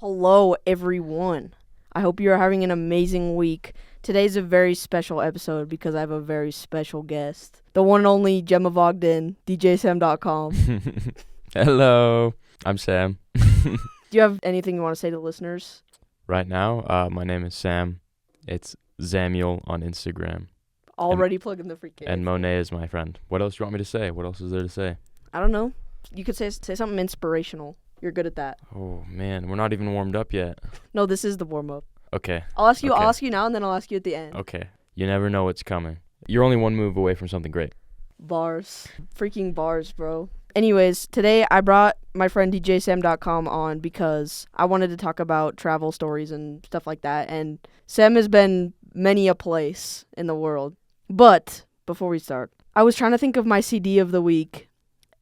Hello, everyone. I hope you're having an amazing week. Today's a very special episode because I have a very special guest. The one and only Gemma Vogden, DJSam.com. Hello, I'm Sam. Do you have anything you want to say to listeners? Right now, my name is Sam. It's Samuel on Instagram. Already plugging the freaking. And Monet is my friend. What else do you want me to say? What else is there to say? I don't know. You could say something inspirational. You're good at that. Oh, man, we're not even warmed up yet. No, this is the warm-up. Okay. I'll ask you now, and then I'll ask you at the end. Okay. You never know what's coming. You're only one move away from something great. Bars. Freaking bars, bro. Anyways, today I brought my friend DJSam.com on because I wanted to talk about travel stories and stuff like that. And Sam has been many a place in the world. But before we start, I was trying to think of my CD of the week,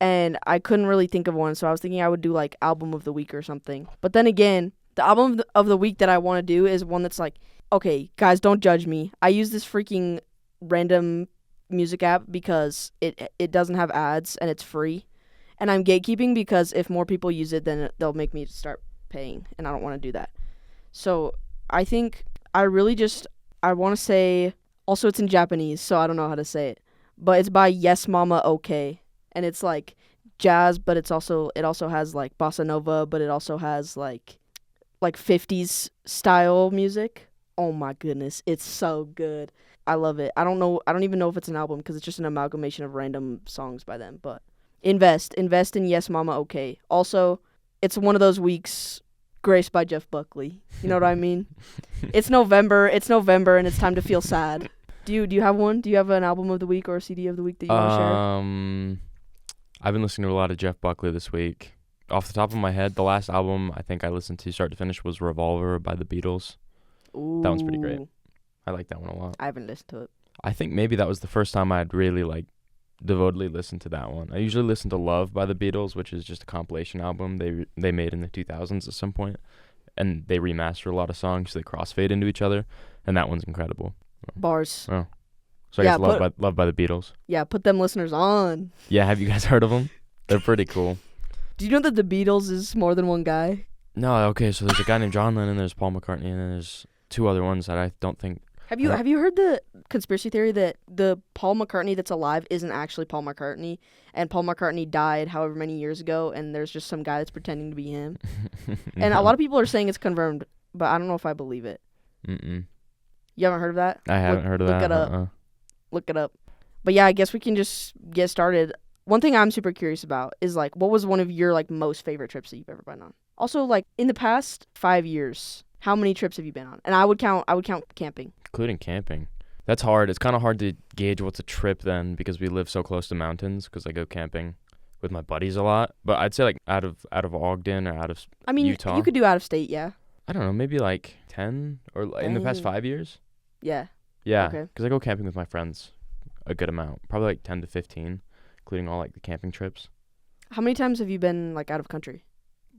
and I couldn't really think of one. So I was thinking I would do like album of the week or something. But then again, the album of the week that I want to do is one that's like, okay, guys, don't judge me. I use this freaking random music app because it doesn't have ads and it's free. And I'm gatekeeping because if more people use it, then they'll make me start paying, and I don't want to do that. So I think I want to say, also it's in Japanese, so I don't know how to say it, but it's by Yes Mama OK, and it's like jazz, but it also has like bossa nova, but it also has like 50s style music. Oh my goodness, it's so good. I love it. I don't even know if it's an album because it's just an amalgamation of random songs by them, but invest in Yes Mama OK. Also, it's one of those weeks graced by Jeff Buckley. You know what I mean? It's November, and it's time to feel sad. Do you have one? Do you have an album of the week or a CD of the week that you want to share? I've been listening to a lot of Jeff Buckley this week. Off the top of my head, the last album I think I listened to start to finish was Revolver by the Beatles. Ooh. That one's pretty great. I like that one a lot. I haven't listened to it. I think maybe that was the first time I'd really devotedly listened to that one. I usually listen to Love by the Beatles, which is just a compilation album they made in the 2000s at some point, and they remaster a lot of songs so they crossfade into each other, and that one's incredible. Bars. Oh. So I guess Love by the Beatles. Yeah, put them listeners on. Yeah, have you guys heard of them? They're pretty cool. Do you know that the Beatles is more than one guy? No, okay, so there's a guy named John Lennon, there's Paul McCartney, and then there's two other ones that I don't think... Have you heard the conspiracy theory that the Paul McCartney that's alive isn't actually Paul McCartney, and Paul McCartney died however many years ago, and there's just some guy that's pretending to be him? No. And a lot of people are saying it's confirmed, but I don't know if I believe it. Mm-mm. You haven't heard of that? I haven't heard of that. Look it up. Look it up. But yeah, I guess we can just get started. One thing I'm super curious about is like, what was one of your like most favorite trips that you've ever been on? Also, like in the past 5 years, how many trips have you been on? And I would count camping. Including camping. That's hard. It's kind of hard to gauge what's a trip then because we live so close to mountains because I go camping with my buddies a lot. But I'd say like out of Ogden or out of Utah. You could do out of state, yeah. I don't know, maybe like 10 or in the past 5 years. Yeah. Yeah, Okay. because I go camping with my friends a good amount. Probably like 10 to 15, including all like the camping trips. How many times have you been like out of country?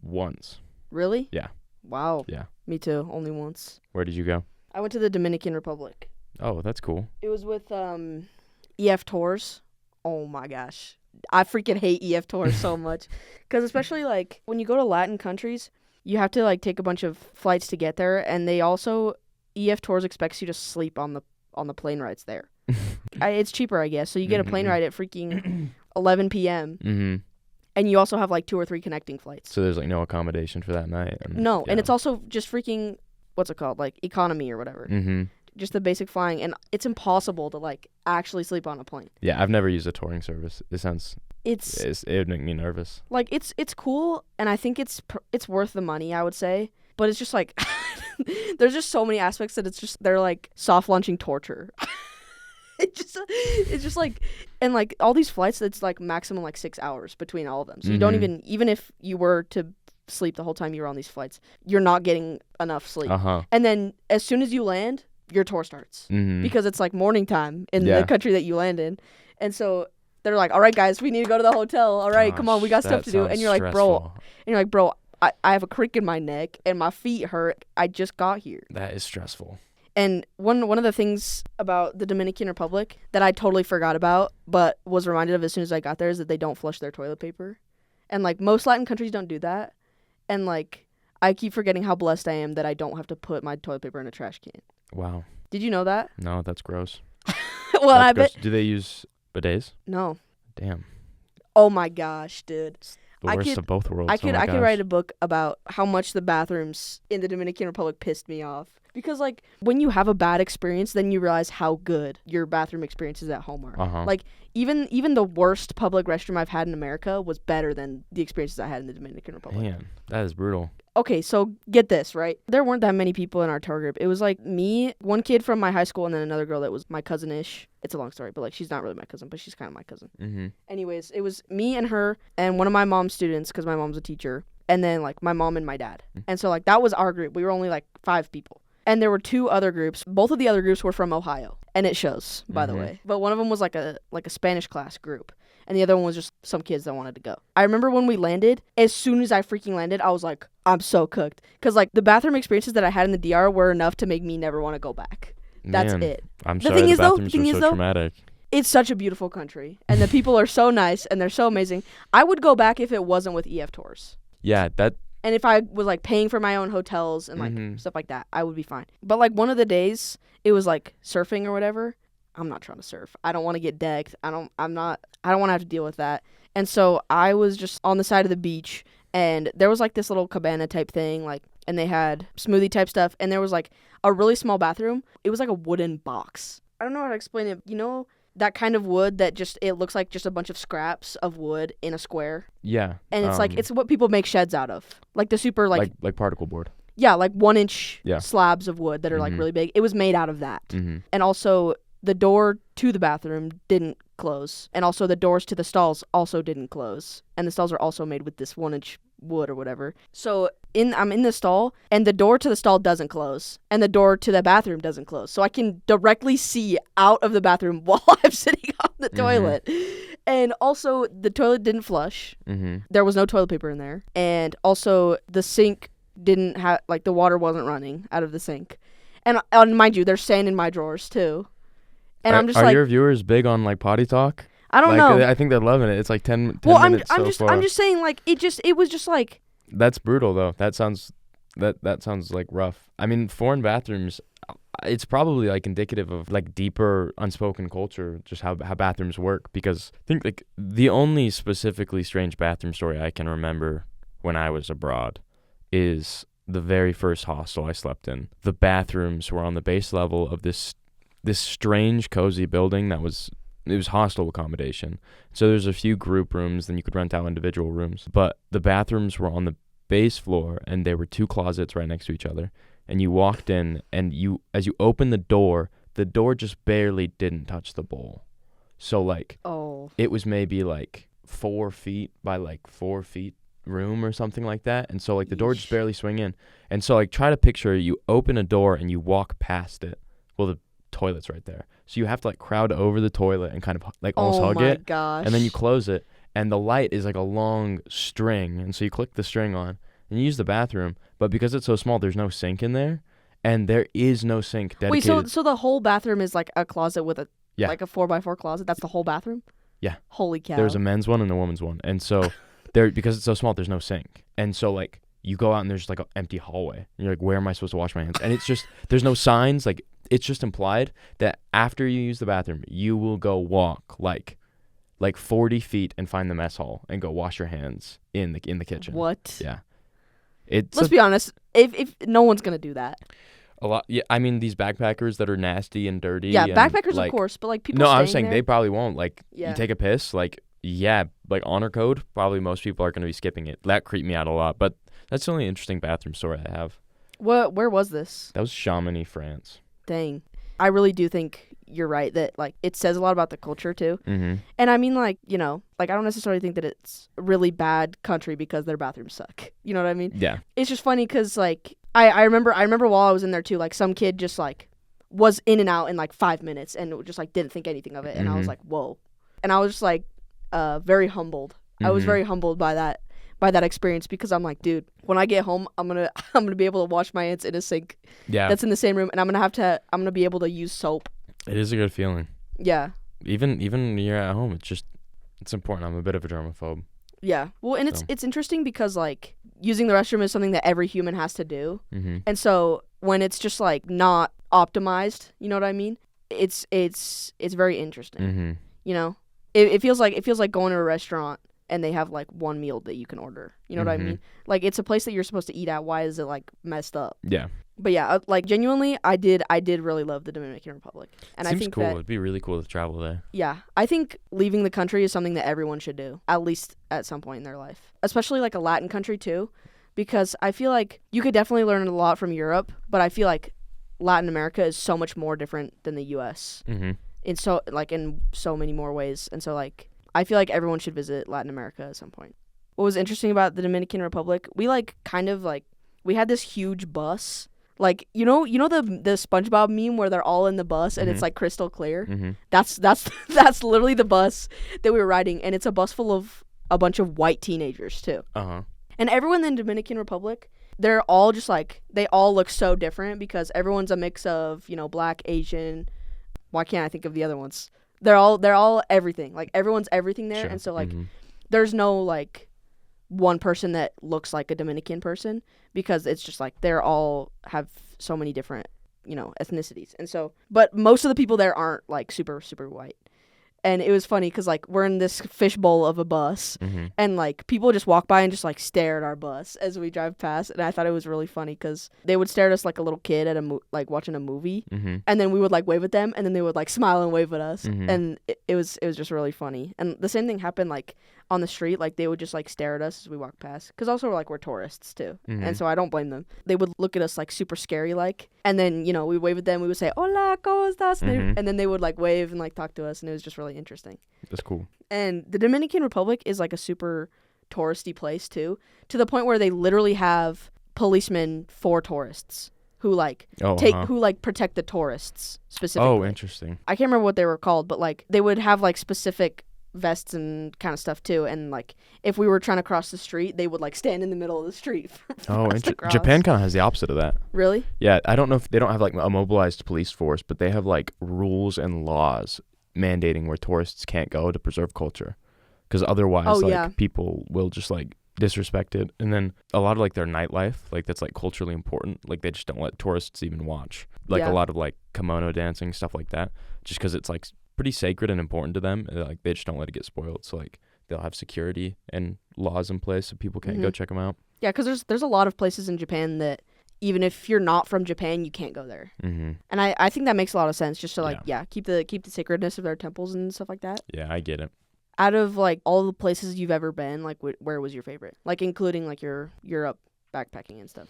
Once. Really? Yeah. Wow. Yeah. Me too. Only once. Where did you go? I went to the Dominican Republic. Oh, that's cool. It was with EF Tours. Oh my gosh. I freaking hate EF Tours so much. Because especially like when you go to Latin countries, you have to like take a bunch of flights to get there, and they also EF Tours expects you to sleep on the plane rides there. It's cheaper, I guess. So you get a plane ride at freaking 11 p.m. Mm-hmm. And you also have like 2 or 3 connecting flights. So there's like no accommodation for that night. No, yeah. and it's also just freaking, what's it called? Like economy or whatever. Mm-hmm. Just the basic flying, and it's impossible to like actually sleep on a plane. Yeah, I've never used a touring service. It would make me nervous. Like it's cool, and I think it's worth the money, I would say. But it's just like there's just so many aspects that they're like soft launching torture. It's just like, and like all these flights, it's like maximum like 6 hours between all of them. So you don't even if you were to sleep the whole time you were on these flights, you're not getting enough sleep. And then as soon as you land, your tour starts because it's like morning time in the country that you land in, and so they're like, all right guys, we need to go to the hotel. All right, come on, we got stuff to do. And you're like, bro, I have a crick in my neck and my feet hurt. I just got here. That is stressful. And one of the things about the Dominican Republic that I totally forgot about but was reminded of as soon as I got there is that they don't flush their toilet paper. And like most Latin countries don't do that. And like I keep forgetting how blessed I am that I don't have to put my toilet paper in a trash can. Wow. Did you know that? No, that's gross. Well, That's I gross. bet. Do they use bidets? No. Damn. Oh my gosh, dude. The I worst could- of both worlds. I could oh my I could gosh. write a book about how much the bathrooms in the Dominican Republic pissed me off. Because like when you have a bad experience, then you realize how good your bathroom experiences at home are. Uh-huh. Like even the worst public restroom I've had in America was better than the experiences I had in the Dominican Republic. Man, that is brutal. Okay, so get this, right? There weren't that many people in our tour group. It was like me, one kid from my high school, and then another girl that was my cousin-ish. It's a long story, but like she's not really my cousin, but she's kind of my cousin. Mm-hmm. Anyways, it was me and her and one of my mom's students, because my mom's a teacher, and then like my mom and my dad. And so like that was our group. We were only like 5 people. And there were 2 other groups. Both of the other groups were from Ohio. And it shows, by the way. But one of them was like a Spanish class group. And the other one was just some kids that wanted to go. I remember when we landed, as soon as I freaking landed, I was like, I'm so cooked. Because like the bathroom experiences that I had in the DR were enough to make me never want to go back. That's Man, it. I'm The sorry thing the is, though, bathrooms thing were is, so though, traumatic. It's such a beautiful country. And the people are so nice and they're so amazing. I would go back if it wasn't with EF Tours. Yeah, that And if I was like paying for my own hotels and like stuff like that, I would be fine. But like one of the days, it was like surfing or whatever. I'm not trying to surf. I don't want to get decked. I don't want to have to deal with that. And so I was just on the side of the beach, and there was like this little cabana type thing, like, and they had smoothie type stuff, and there was like a really small bathroom. It was like a wooden box. I don't know how to explain it. You know that kind of wood that just, it looks like just a bunch of scraps of wood in a square? yeah. And it's like, it's what people make sheds out of. Like the super like particle board. yeah, like 1-inch Yeah. slabs of wood that are like really big. It was made out of that. Mm-hmm. And also the door to the bathroom didn't close. And also the doors to the stalls also didn't close. And the stalls are also made with this 1-inch wood or whatever. So I'm in the stall, and the door to the stall doesn't close, and the door to the bathroom doesn't close. So I can directly see out of the bathroom while I'm sitting on the toilet. And also the toilet didn't flush. Mm-hmm. There was no toilet paper in there. And also the sink didn't have, like, the water wasn't running out of the sink. And mind you, there's sand in my drawers too. And I'm just are like, your viewers big on like potty talk? I don't like, know. I think they're loving it. It's like 10 Well, minutes so far. I'm just saying, like, it was just like, That's brutal though. That sounds like rough. I mean, foreign bathrooms, it's probably like indicative of like deeper unspoken culture, just how bathrooms work. Because I think like the only specifically strange bathroom story I can remember when I was abroad is the very first hostel I slept in. The bathrooms were on the base level of this strange cozy building it was hostel accommodation. So there's a few group rooms, then you could rent out individual rooms. But the bathrooms were on the base floor, and there were 2 closets right next to each other. And you walked in, and as you opened the door just barely didn't touch the bowl. So like, oh, it was maybe like 4 feet by like 4 feet room or something like that. And so like the door just barely swing in. And so like, try to picture you open a door and you walk past it. Well, the toilet's right there. So you have to like crowd over the toilet and kind of like almost hug it. Gosh. And then you close it, and the light is like a long string. And so you click the string on and you use the bathroom. But because it's so small, there's no sink in there. And there is no sink dedicated. Wait, so the whole bathroom is like a closet with like a 4x4 closet? That's the whole bathroom? Yeah. Holy cow. There's a men's one and a woman's one. And so because it's so small, there's no sink. And so like you go out and there's like an empty hallway. And you're like, where am I supposed to wash my hands? And it's just, there's no signs. Like, it's just implied that after you use the bathroom, you will go walk like 40 feet and find the mess hall and go wash your hands in the kitchen. What? Yeah. Let's be honest. If no one's gonna do that. A lot. Yeah. I mean, these backpackers that are nasty and dirty. Yeah, and, backpackers like, of course, but like people. No, I'm staying saying there, they probably won't. Like, Yeah. you take a piss, like, yeah, like honor code, probably most people are going to be skipping it. That creeped me out a lot. But that's the only interesting bathroom story I have. Where was this? That was Chamonix, France. Dang. I really do think you're right that like it says a lot about the culture too. Mm-hmm. And I mean, like, you know, like I don't necessarily think that it's a really bad country because their bathrooms suck. You know what I mean? Yeah. It's just funny because like I remember while I was in there too, like some kid just like was in and out in like 5 minutes and just like didn't think anything of it. And I was like, whoa. And I was just like very humbled. I was very humbled by that experience because I'm like, dude, when I get home, I'm gonna be able to wash my hands in a sink that's in the same room, and I'm gonna be able to use soap. It is a good feeling. Yeah. Even when you're at home, it's important. I'm a bit of a germaphobe. Yeah. Well, and So. it's interesting because like using the restroom is something that every human has to do. Mm-hmm. And so when it's just like not optimized, you know what I mean? It's very interesting. Mm-hmm. You know? It feels like going to a restaurant and they have like one meal that you can order. You know what I Mhm. mean? Like it's a place that you're supposed to eat at. Why is it like messed up? Yeah. But yeah, like genuinely I did really love the Dominican Republic. And Seems I think cool. that It'd be really cool to travel there. yeah, I think leaving the country is something that everyone should do, at least at some point in their life. Especially like a Latin country too, because I feel like you could definitely learn a lot from Europe, but I feel like Latin America is so much more different than the US Mm-hmm. in so many more ways. And so like I feel like everyone should visit Latin America at some point. What was interesting about the Dominican Republic, we like kind of like we had this huge bus. Like you know the SpongeBob meme where they're all in the bus and it's Mhm. like crystal clear. Mm-hmm. That's that's literally the bus that we were riding, and it's a bus full of a bunch of white teenagers too. Uh-huh. And everyone in the Dominican Republic, they're all just like they all look so different because everyone's a mix of Black, Asian. Why can't I think of the other ones? They're all everything. Like everyone's everything there, Sure. and so like Mhm. there's no like one person that looks like a Dominican person because it's just like they're all have so many different ethnicities, and so but most of the people there aren't like super super white. And it was funny because like we're in this fishbowl of a bus, Mhm. and like people just walk by and just like stare at our bus as we drive past, and I thought it was really funny because they would stare at us like a little kid at like watching a movie, Mhm. and then we would like wave at them, and then they would like smile and wave at us, Mhm. and it was just really funny. And the same thing happened like on the street, like they would just like stare at us as we walk past, because also we're tourists too, Mhm. and so I don't blame them. They would look at us like super scary like, and then we wave at them, we would say hola, ¿cómo estás? Mhm. And then they would like wave and like talk to us, and it was just really interesting. That's cool. And the Dominican Republic is like a super touristy place too, to the point where they literally have policemen for tourists who like Oh. Uh-huh. who like protect the tourists specifically. Oh, interesting. I can't remember what they were called, but like they would have like specific vests and kind of stuff too. And like if we were trying to cross the street, they would like stand in the middle of the street. Oh, us to cross. Japan kind of has the opposite of that. Really? Yeah, I don't know if they don't have like a mobilized police force, but they have like rules and laws mandating where tourists can't go to preserve culture, because otherwise people will just like disrespect it. And then a lot of like their nightlife, like that's like culturally important, like they just don't let tourists even watch, like Yeah. a lot of like kimono dancing, stuff like that, just because it's like pretty sacred and important to them. Like they just don't let it get spoiled, so like they'll have security and laws in place so people can't go Mhm. check them out. Yeah, because there's a lot of places in Japan that even if you're not from Japan, you can't go there. Mm-hmm. And I think that makes a lot of sense, just to like Yeah. keep the sacredness of their temples and stuff like that. Yeah, I get it. Out of like all the places you've ever been, like where was your favorite? Like including like your Europe backpacking and stuff.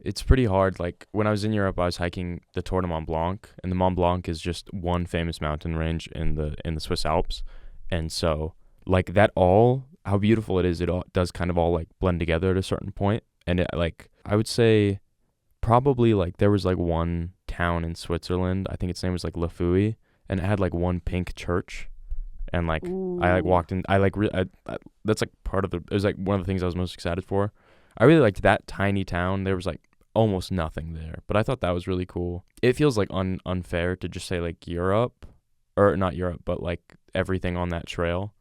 It's pretty hard. Like when I was in Europe, I was hiking the Tour de Mont Blanc, and the Mont Blanc is just one famous mountain range in the Swiss Alps, and so like that all how beautiful it is. It all does kind of all like blend together at a certain point, and it like I would say probably like there was like one town in Switzerland. I think its name was like Lafouille, and it had like one pink church, and like I like Ooh. walked in. I like that's like part of it was like one of the things I was most excited for. I really liked that tiny town. There was like almost nothing there, but I thought that was really cool. It feels like unfair to just say like Europe, or not Europe, but like everything on that trail.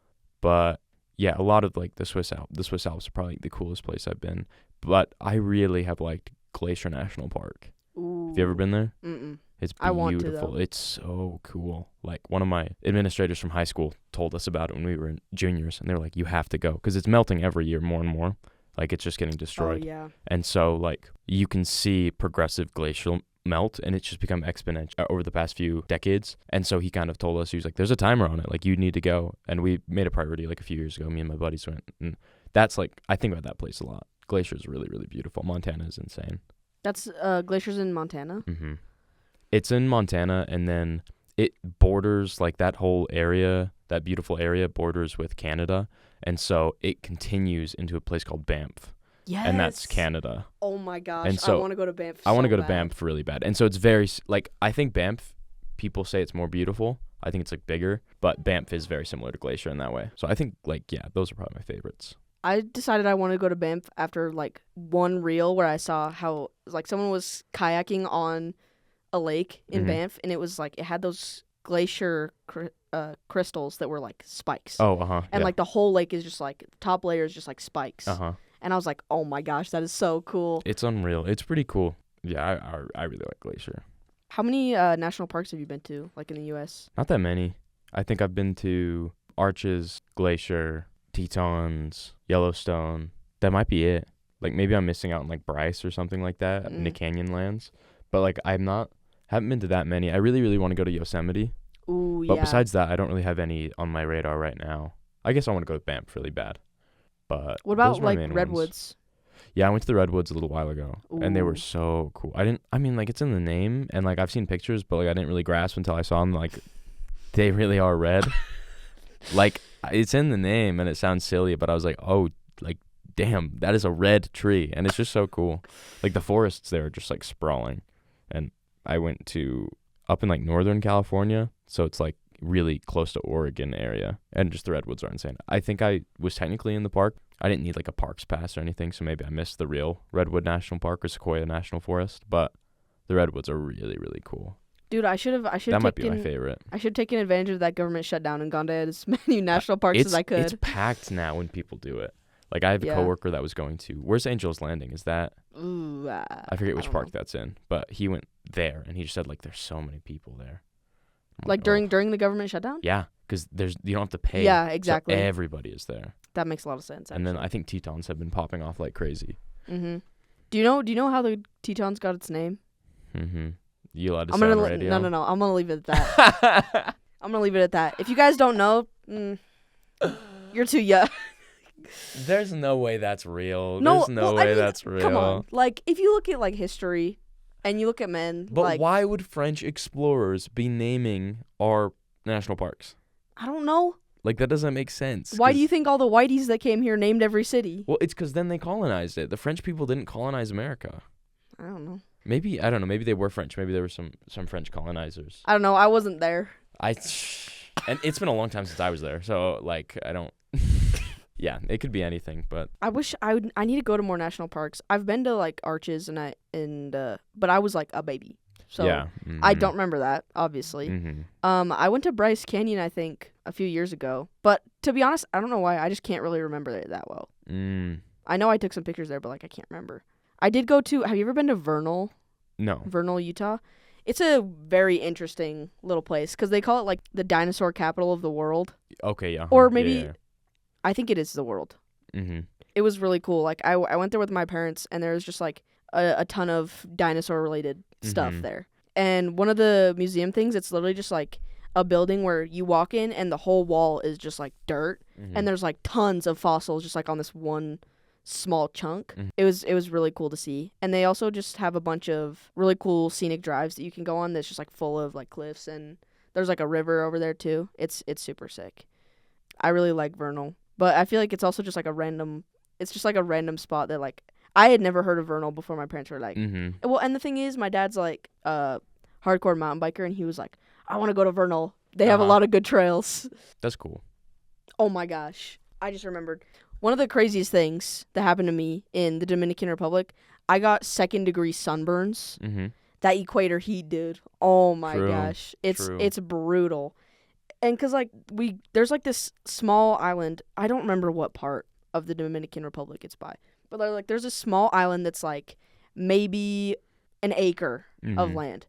But yeah, a lot of like the Swiss Alps are probably the coolest place I've been. But I really have liked Glacier National Park. Ooh. Have you ever been there? Mm-mm. It's I want to, beautiful. though. It's so cool. Like one of my administrators from high school told us about it when we were in juniors, and they were like, "You have to go because it's melting every year more and more. Like it's just getting destroyed." Oh yeah. And so like you can see progressive glacial melt, and it's just become exponential over the past few decades. And so he kind of told us, he was like, "There's a timer on it. Like you need to go." And we made a priority like a few years ago. Me and my buddies went, and that's like I think about that place a lot. Glacier is really really beautiful. Montana is insane. That's glaciers in Montana. Mm-hmm. It's in Montana, and then it borders like that whole area, that beautiful area borders with Canada, and so it continues into a place called Banff, Yes. and that's Canada. Oh my gosh. And so I want to go to Banff. I want to so go to bad. Banff really bad, and so it's very like I think Banff, people say it's more beautiful. I think it's like bigger, but Banff is very similar to Glacier in that way. So I think like yeah, those are probably my favorites. I decided I wanted to go to Banff after like one reel where I saw how like someone was kayaking on a lake in Mhm. Banff, and it was like it had those glacier crystals that were like spikes. Oh, uh-huh. And yeah. like the whole lake is just like top layer is just like spikes. Uh-huh. And I was like, oh my gosh, that is so cool. It's unreal. It's pretty cool. Yeah, I really like Glacier. How many national parks have you been to, like in the U.S.? Not that many. I think I've been to Arches, Glacier, Tetons, Yellowstone. That might be it. Like maybe I'm missing out on like Bryce or something like that, Nick Canyon lands. But like haven't been to that many. I really, really want to go to Yosemite. Ooh, But yeah. besides that, I don't really have any on my radar right now. I guess I want to go to Banff really bad. But What those about are my like main ones. Redwoods? Yeah, I went to the Redwoods a little while ago, and they were Ooh. so cool. I mean, like, it's in the name, and, like, I've seen pictures, but, like, I didn't really grasp until I saw them, like, they really are red. Like, it's in the name, and it sounds silly, but I was like, oh, like, damn, that is a red tree, and it's just so cool. Like, the forests there are just, like, sprawling, and I went to up in, like, Northern California, so it's, like, really close to Oregon area, and just the Redwoods are insane. I think I was technically in the park. I didn't need like a parks pass or anything, so maybe I missed the real Redwood National Park or Sequoia National Forest, but the Redwoods are really, really cool. Dude, I should That might be my favorite. I should have taken advantage of that government shutdown and gone to as many national parks as I could. It's packed now when people do it. Like, I have a coworker that was going to, where's Angel's Landing? Is that? Ooh, I forget which park that's in, but he went there, and he just said, like, there's so many people there. Like during the government shutdown? Yeah, because you don't have to pay. Yeah, exactly. So everybody is there. That makes a lot of sense. Actually. And then I think Tetons have been popping off like crazy. Mm-hmm. Do you know how the Tetons got its name? Mm-hmm. You allowed to say on the radio? No. I'm gonna leave it at that. I'm gonna leave it at that. If you guys don't know, you're too young. There's no way that's real. No, There's no way that's real. Come on. Like, if you look at like history, and you look at men, but like, why would French explorers be naming our national parks? I don't know. Like, that doesn't make sense. Why do you think all the whiteys that came here named every city? Well, it's because then they colonized it. The French people didn't colonize America. I don't know. Maybe, I don't know. Maybe they were French. Maybe there were some French colonizers. I don't know. I wasn't there. And it's been a long time since I was there. So, like, I don't. Yeah, it could be anything, but I wish I need to go to more national parks. I've been to like Arches but I was like a baby. So yeah. I don't remember that, obviously. Mm-hmm. I went to Bryce Canyon, I think, a few years ago. But to be honest, I don't know why. I just can't really remember it that well. I know I took some pictures there, but like I can't remember. I did go to. Have you ever been to Vernal? No. Vernal, Utah. It's a very interesting little place because they call it like the dinosaur capital of the world. Okay, yeah. Or maybe, Yeah. I think it is the world. Mm-hmm. It was really cool. Like I went there with my parents, and there was just like a ton of dinosaur related stuff there. And one of the museum things, it's literally just like a building where you walk in, and the whole wall is just like dirt, and there's like tons of fossils just like on this one small chunk. It was really cool to see. And they also just have a bunch of really cool scenic drives that you can go on that's just like full of like cliffs, and there's like a river over there too. It's super sick. I really like Vernal, but I feel like it's also just like a random spot that like I had never heard of Vernal before my parents were like, well, and the thing is, my dad's like a hardcore mountain biker, and he was like, I want to go to Vernal. They have a lot of good trails. That's cool. Oh my gosh. I just remembered. One of the craziest things that happened to me in the Dominican Republic, I got 2nd-degree sunburns. That equator heat, dude. Oh my gosh. It's brutal. And cuz like there's like this small island. I don't remember what part of the Dominican Republic it's by. But like there's a small island that's like maybe an acre of land.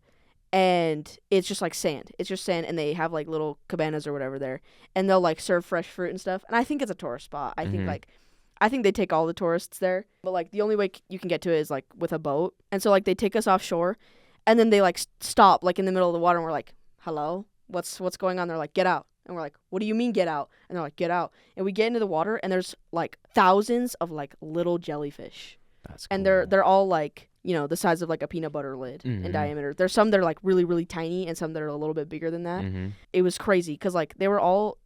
And it's just like sand. It's just sand, and they have like little cabanas or whatever there, and they'll like serve fresh fruit and stuff. And I think it's a tourist spot. I think they take all the tourists there, but like the only way you can get to it is like with a boat. And so like they take us offshore, and then they like stop like in the middle of the water, and we're like, "Hello, what's going on?" They're like, "Get out." And we're like, "What do you mean get out?" And they're like, "Get out." And we get into the water, and there's like thousands of like little jellyfish. That's cool. And they're all like, you know, the size of like a peanut butter lid in diameter. There's some that are like really, really tiny, and some that are a little bit bigger than that. It was crazy because like they were also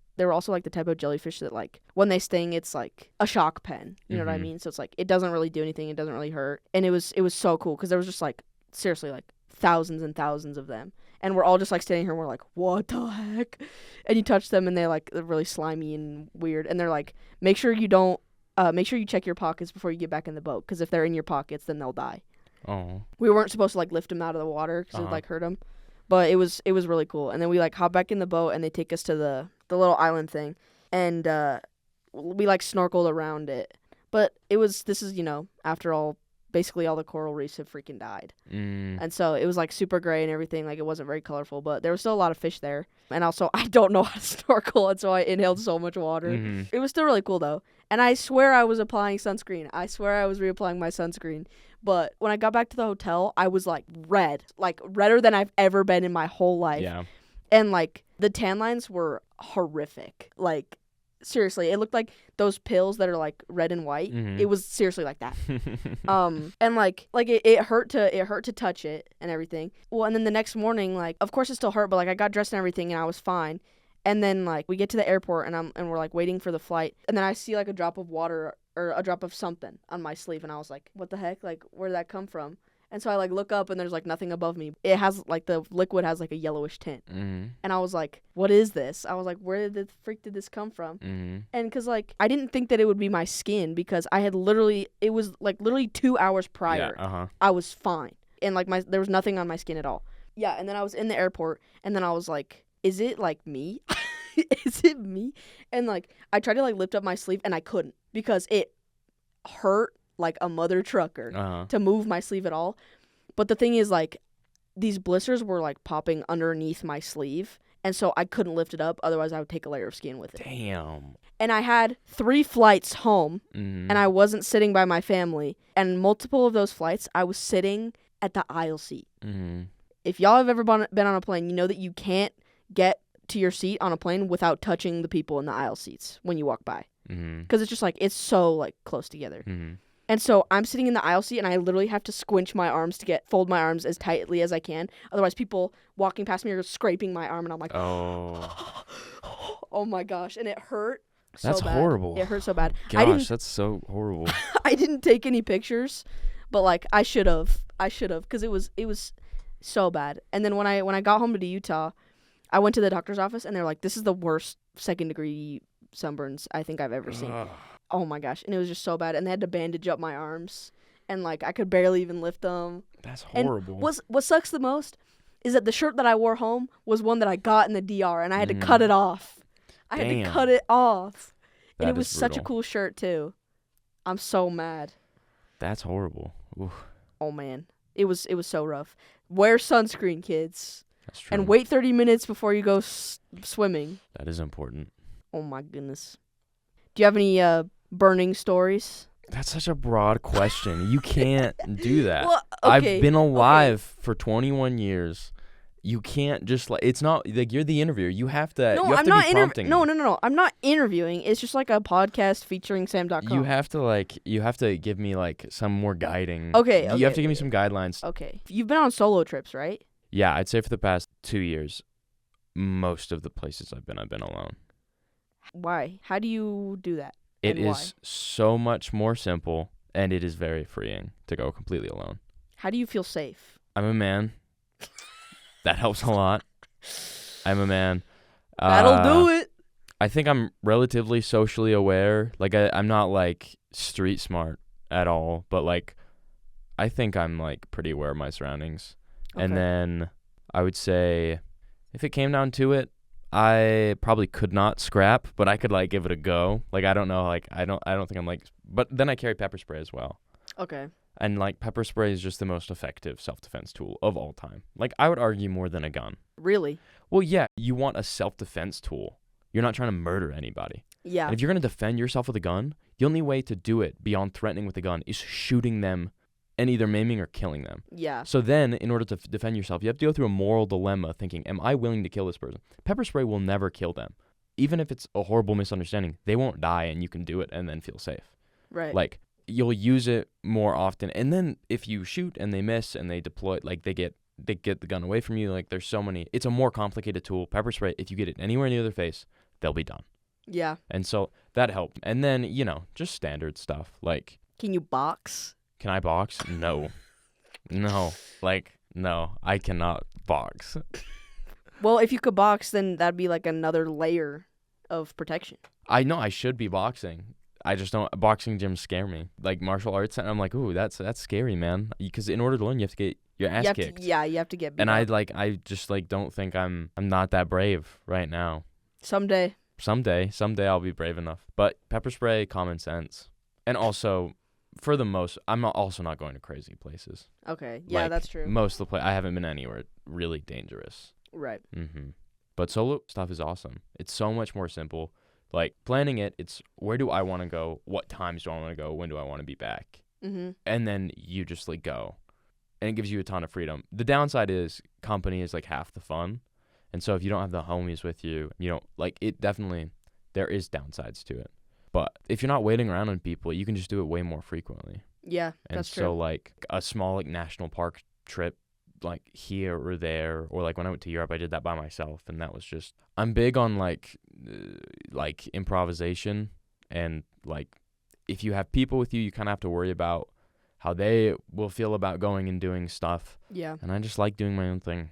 like the type of jellyfish that like when they sting, it's like a shock pen. You know what I mean? So it's like it doesn't really do anything. It doesn't really hurt. And it was so cool because there was just like seriously like thousands and thousands of them. And we're all just like standing here and we're like, what the heck? And you touch them and they're really slimy and weird. And they're like, make sure you check your pockets before you get back in the boat, because if they're in your pockets, then they'll die. Oh. We weren't supposed to like lift them out of the water because it would like hurt them. But it was really cool. And then we like hop back in the boat and they take us to the little island thing, and we like snorkeled around it. But this is after all, basically all the coral reefs have freaking died. And so it was like super gray and everything. Like it wasn't very colorful, but there was still a lot of fish there. And also I don't know how to snorkel, and so I inhaled so much water. It was still really cool though. And I swear I was applying sunscreen. I swear I was reapplying my sunscreen. But when I got back to the hotel, I was like red, like redder than I've ever been in my whole life. Yeah. And like the tan lines were horrific. Like seriously, it looked like those pills that are like red and white. It was seriously like that. And like it hurt to touch it and everything. Well, and then the next morning, like of course it still hurt, but like I got dressed and everything and I was fine. And then like we get to the airport and we're like waiting for the flight, and then I see like a drop of water or a drop of something on my sleeve, and I was like, what the heck? Like where did that come from? And so I like look up and there's like nothing above me. It has like the liquid has like a yellowish tint. And I was like, what is this? I was like, where the freak did this come from? And cause like I didn't think that it would be my skin, because I had it was like literally 2 hours prior. Yeah, I was fine. And like there was nothing on my skin at all. Yeah. And then I was in the airport and then I was like, is it like me? Is it me? And like I tried to like lift up my sleeve and I couldn't, because it hurt like a mother trucker to move my sleeve at all. But the thing is, like, these blisters were like popping underneath my sleeve, and so I couldn't lift it up, otherwise I would take a layer of skin with it. Damn. And I had 3 flights home, and I wasn't sitting by my family, and multiple of those flights I was sitting at the aisle seat. If y'all have ever been on a plane, you know that you can't get to your seat on a plane without touching the people in the aisle seats when you walk by, because it's just like it's so like close together. And so I'm sitting in the aisle seat and I literally have to squinch my arms to fold my arms as tightly as I can. Otherwise people walking past me are scraping my arm and I'm like, oh my gosh. And it hurt so bad. That's horrible. It hurt so bad. Gosh, that's so horrible. I didn't take any pictures, but like I should have, because it was so bad. And then when I got home to Utah, I went to the doctor's office and they're like, this is the worst 2nd degree sunburns I think I've ever seen. Oh my gosh. And it was just so bad. And they had to bandage up my arms. And like I could barely even lift them. That's horrible. And what sucks the most is that the shirt that I wore home was one that I got in the DR, and I had to cut it off. I had to cut it off. And it was such a cool shirt too. I'm so mad. That's horrible. Oof. Oh man. It was so rough. Wear sunscreen, kids. That's true. And wait 30 minutes before you go swimming. That is important. Oh my goodness. Do you have any burning stories? That's such a broad question. You can't do that. Well, okay, I've been alive for 21 years. You can't just like, it's not like you're the interviewer. You have to. No, you have I'm to not be prompting. No. I'm not interviewing. It's just like a podcast featuring Sam.com. You have to give me like some more guiding. Okay. You have to give me some guidelines. Okay. You've been on solo trips, right? Yeah, I'd say for the past 2 years, most of the places I've been alone. Why? How do you do that? It is so much more simple, and it is very freeing to go completely alone. How do you feel safe? I'm a man. That helps a lot. I'm a man. That'll do it. I think I'm relatively socially aware. Like, I'm not, like, street smart at all, but, like, I think I'm, like, pretty aware of my surroundings. Okay. And then I would say if it came down to it, I probably could not scrap, but I could like give it a go. Like I don't know, like I don't think I'm like, but then I carry pepper spray as well. Okay. And like pepper spray is just the most effective self-defense tool of all time. Like I would argue more than a gun. Really? Well, yeah, you want a self-defense tool. You're not trying to murder anybody. Yeah. And if you're going to defend yourself with a gun, the only way to do it beyond threatening with a gun is shooting them and either maiming or killing them. Yeah. So then, in order to defend yourself, you have to go through a moral dilemma thinking, am I willing to kill this person? Pepper spray will never kill them. Even if it's a horrible misunderstanding, they won't die and you can do it and then feel safe. Right. Like, you'll use it more often. And then if you shoot and they miss and they deploy, like, they get the gun away from you, like, there's so many. It's a more complicated tool. Pepper spray, if you get it anywhere near their face, they'll be done. Yeah. And so that helped. And then, just standard stuff. Like, can you box? Can I box? No. No. Like, no, I cannot box. Well, if you could box, then that'd be like another layer of protection. I know I should be boxing. I just don't. Boxing gyms scare me. Like martial arts, and I'm like, ooh, that's scary, man. Because in order to learn, you have to get your ass You have kicked. to, yeah, you have to get beat And up. I just like don't think I'm not that brave right now. Someday. Someday I'll be brave enough. But pepper spray, common sense. And also, for the most, also not going to crazy places. Okay. Yeah, Like, that's true. Most of the I haven't been anywhere really dangerous. Right. But solo stuff is awesome. It's so much more simple. Like planning it, it's where do I want to go? What times do I want to go? When do I want to be back? Mhm. And then you just like go. And it gives you a ton of freedom. The downside is company is like half the fun. And so if you don't have the homies with you, you don't like it definitely there is downsides to it. But if you're not waiting around on people, you can just do it way more frequently. Yeah, And that's so true. like a small like national park trip like here or there, or like when I went to Europe I did that by myself, and that was just I'm big on like improvisation, and like if you have people with you, you kind of have to worry about how they will feel about going and doing stuff. Yeah, And I just like doing my own thing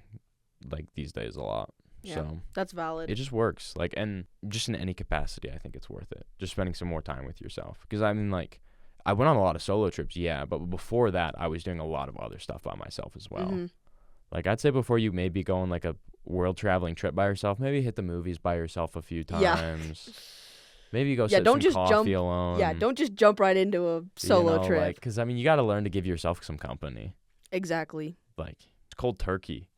like these days a lot. Yeah. So that's valid. it just works. Like, and just in any capacity, I think it's worth it. Just spending some more time with yourself. Because I mean, like, I went on a lot of solo trips, yeah, but before that, I was doing a lot of other stuff by myself as well. Mhm. Like, I'd say before you maybe go on like a world traveling trip by yourself, maybe hit the movies by yourself a few Yeah. times. Maybe go Yeah, sip don't some just coffee jump- alone. Yeah, don't just jump right into a solo trip. Because I mean, you got to learn to give yourself some company. Exactly. Like, it's cold turkey.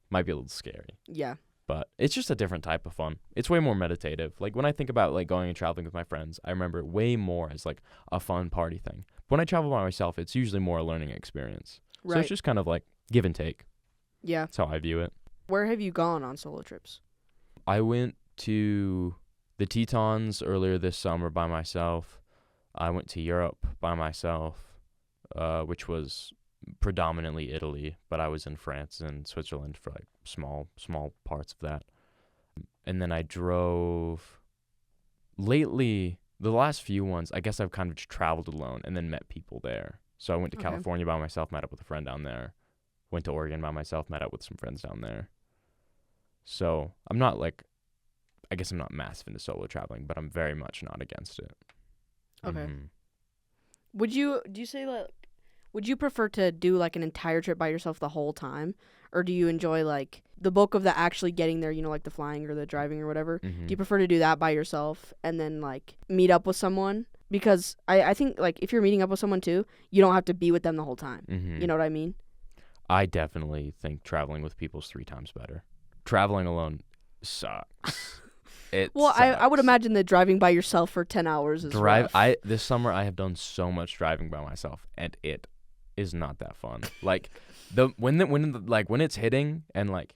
Might be a little scary. Yeah. But it's just a different type of fun. It's way more meditative. Like when I think about like going and traveling with my friends, I remember it way more as like a fun party thing. But when I travel by myself, it's usually more a learning experience. So Right. it's just kind of like give and take. Yeah. That's how I view it. Where have you gone on solo trips? I went to the Tetons earlier this summer by myself. I went to Europe by myself, which was predominantly Italy, but I was in France and Switzerland for like small parts of that. And then I drove lately, the last few ones, I guess I've kind of just traveled alone and then met people there. So I went to Okay. California by myself, met up with a friend down there. Went to Oregon by myself, met up with some friends down there. So I'm not like, I guess I'm not massive into solo traveling, but I'm very much not against it. Okay. Mhm. Would you prefer to do like an entire trip by yourself the whole time, or do you enjoy like the bulk of the actually getting there, like the flying or the driving or whatever? Mhm. Do you prefer to do that by yourself and then like meet up with someone? Because I think like if you're meeting up with someone too, you don't have to be with them the whole time. Mhm. You know what I mean? I definitely think traveling with people is 3 times better. Traveling alone sucks. Well, I would sucks. imagine that driving by yourself for 10 hours is rough. This summer I have done so much driving by myself, and it is not that fun. Like when it's hitting and like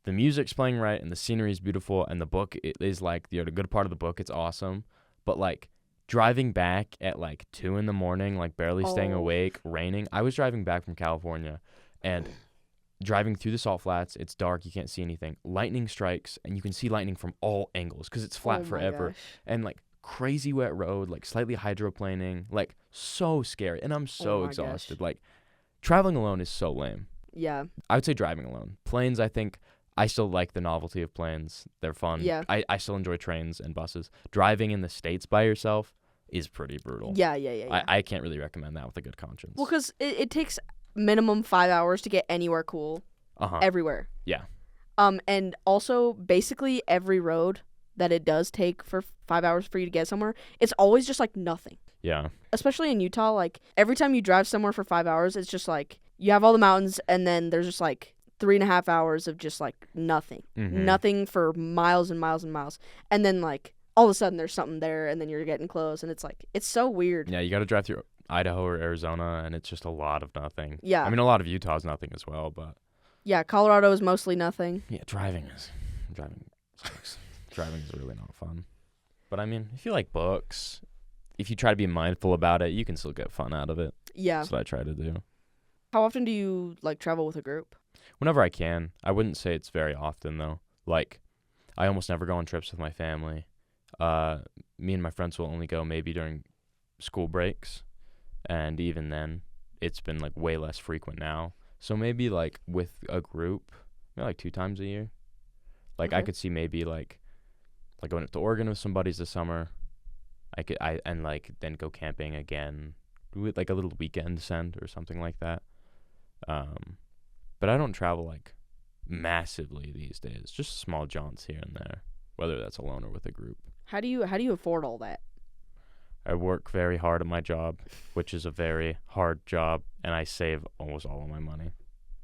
the music's playing right and the scenery is beautiful and the book it is like the good part of the book, it's awesome. But like driving back at like 2 a.m, like barely staying Oh. awake, raining. I was driving back from California and driving through the salt flats. It's dark, you can't see anything. Lightning strikes and you can see lightning from all angles because it's flat Oh my forever. gosh. And like crazy wet road, like slightly hydroplaning, like so scary. And I'm so my exhausted. gosh. Like traveling alone is so lame. Yeah. I would say driving alone. Planes, I think I still like the novelty of planes. They're fun. Yeah. I still enjoy trains and buses. Driving in the States by yourself is pretty brutal. Yeah. I can't really recommend that with a good conscience. Well, because it takes minimum 5 hours to get anywhere cool Uh-huh. everywhere. Yeah. And also basically every road that it does take for 5 hours for you to get somewhere, it's always just like nothing. Yeah. Especially in Utah, like every time you drive somewhere for 5 hours, it's just like you have all the mountains and then there's just like 3.5 hours of just like nothing. Mhm. Nothing for miles and miles and miles. And then like all of a sudden there's something there and then you're getting close and it's like it's so weird. Yeah, you got to drive through Idaho or Arizona, and it's just a lot of nothing. Yeah. I mean, a lot of Utah's nothing as well, but Yeah, Colorado is mostly nothing. yeah, driving sucks. Driving is really not fun. But I mean, if you like books, if you try to be mindful about it, you can still get fun out of it. Yeah. That's what I try to do. How often do you like travel with a group? Whenever I can. I wouldn't say it's very often though. Like, I almost never go on trips with my family. Me and my friends will only go maybe during school breaks, and even then, it's been like way less frequent now. So maybe like with a group, maybe like 2 times a year. Like I Okay. could see maybe like going up to Oregon with some buddies this summer. And like then go camping again with like a little weekend send or something like that. But I don't travel like massively these days. Just small jaunts here and there, whether that's alone or with a group. How do you afford all that? I work very hard at my job, which is a very hard job, and I save almost all of my money.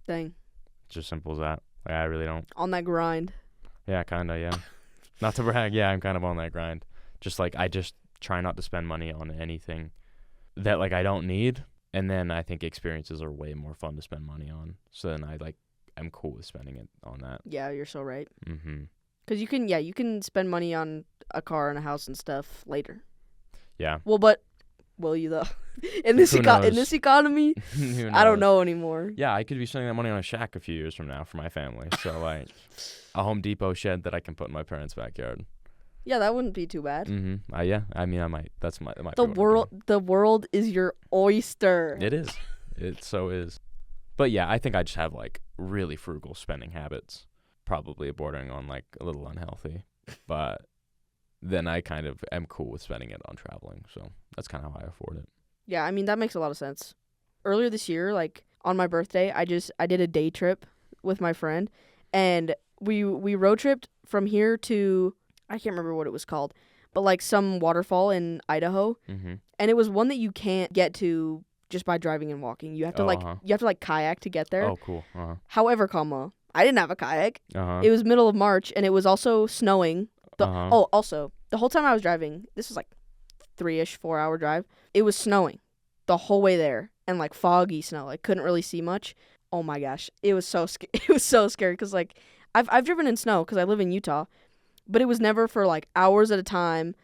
Dang. It's as simple as that. Like, I really don't. On that grind. Yeah, kind of, yeah. Not to brag, yeah, I'm kind of on that grind. Just like, I just try not to spend money on anything that like I don't need, and then I think experiences are way more fun to spend money on. So then I'm cool with spending it on that. Yeah, you're so right. Mm-hmm. Because you can spend money on a car and a house and stuff later. Yeah. Well, but will you though? in this Who knows? in this economy, Who I don't knows? know anymore. Yeah, I could be spending that money on a shack a few years from now for my family. So like a Home Depot shed that I can put in my parents' backyard. Yeah, that wouldn't be too bad. Mm-hmm. Yeah. I mean, I might. That might be The what I do. the world is your oyster. It is. It so is. But yeah, I think I just have like really frugal spending habits, probably bordering on like a little unhealthy. But then I kind of am cool with spending it on traveling. So that's kind of how I afford it. Yeah, I mean that makes a lot of sense. Earlier this year, like on my birthday, I did a day trip with my friend, and we road tripped from here to, I can't remember what it was called, but like some waterfall in Idaho, Mm-hmm. and it was one that you can't get to just by driving and walking. You have to you have to like kayak to get there. Oh, cool. Uh-huh. However, I didn't have a kayak. Uh-huh. It was middle of March, and it was also snowing. Uh-huh. Oh, also, the whole time I was driving, this was like 4-hour drive, it was snowing the whole way there, and like foggy snow. I couldn't really see much. Oh my gosh, it was so it was so scary because like I've driven in snow because I live in Utah, but it was never for like hours at a time,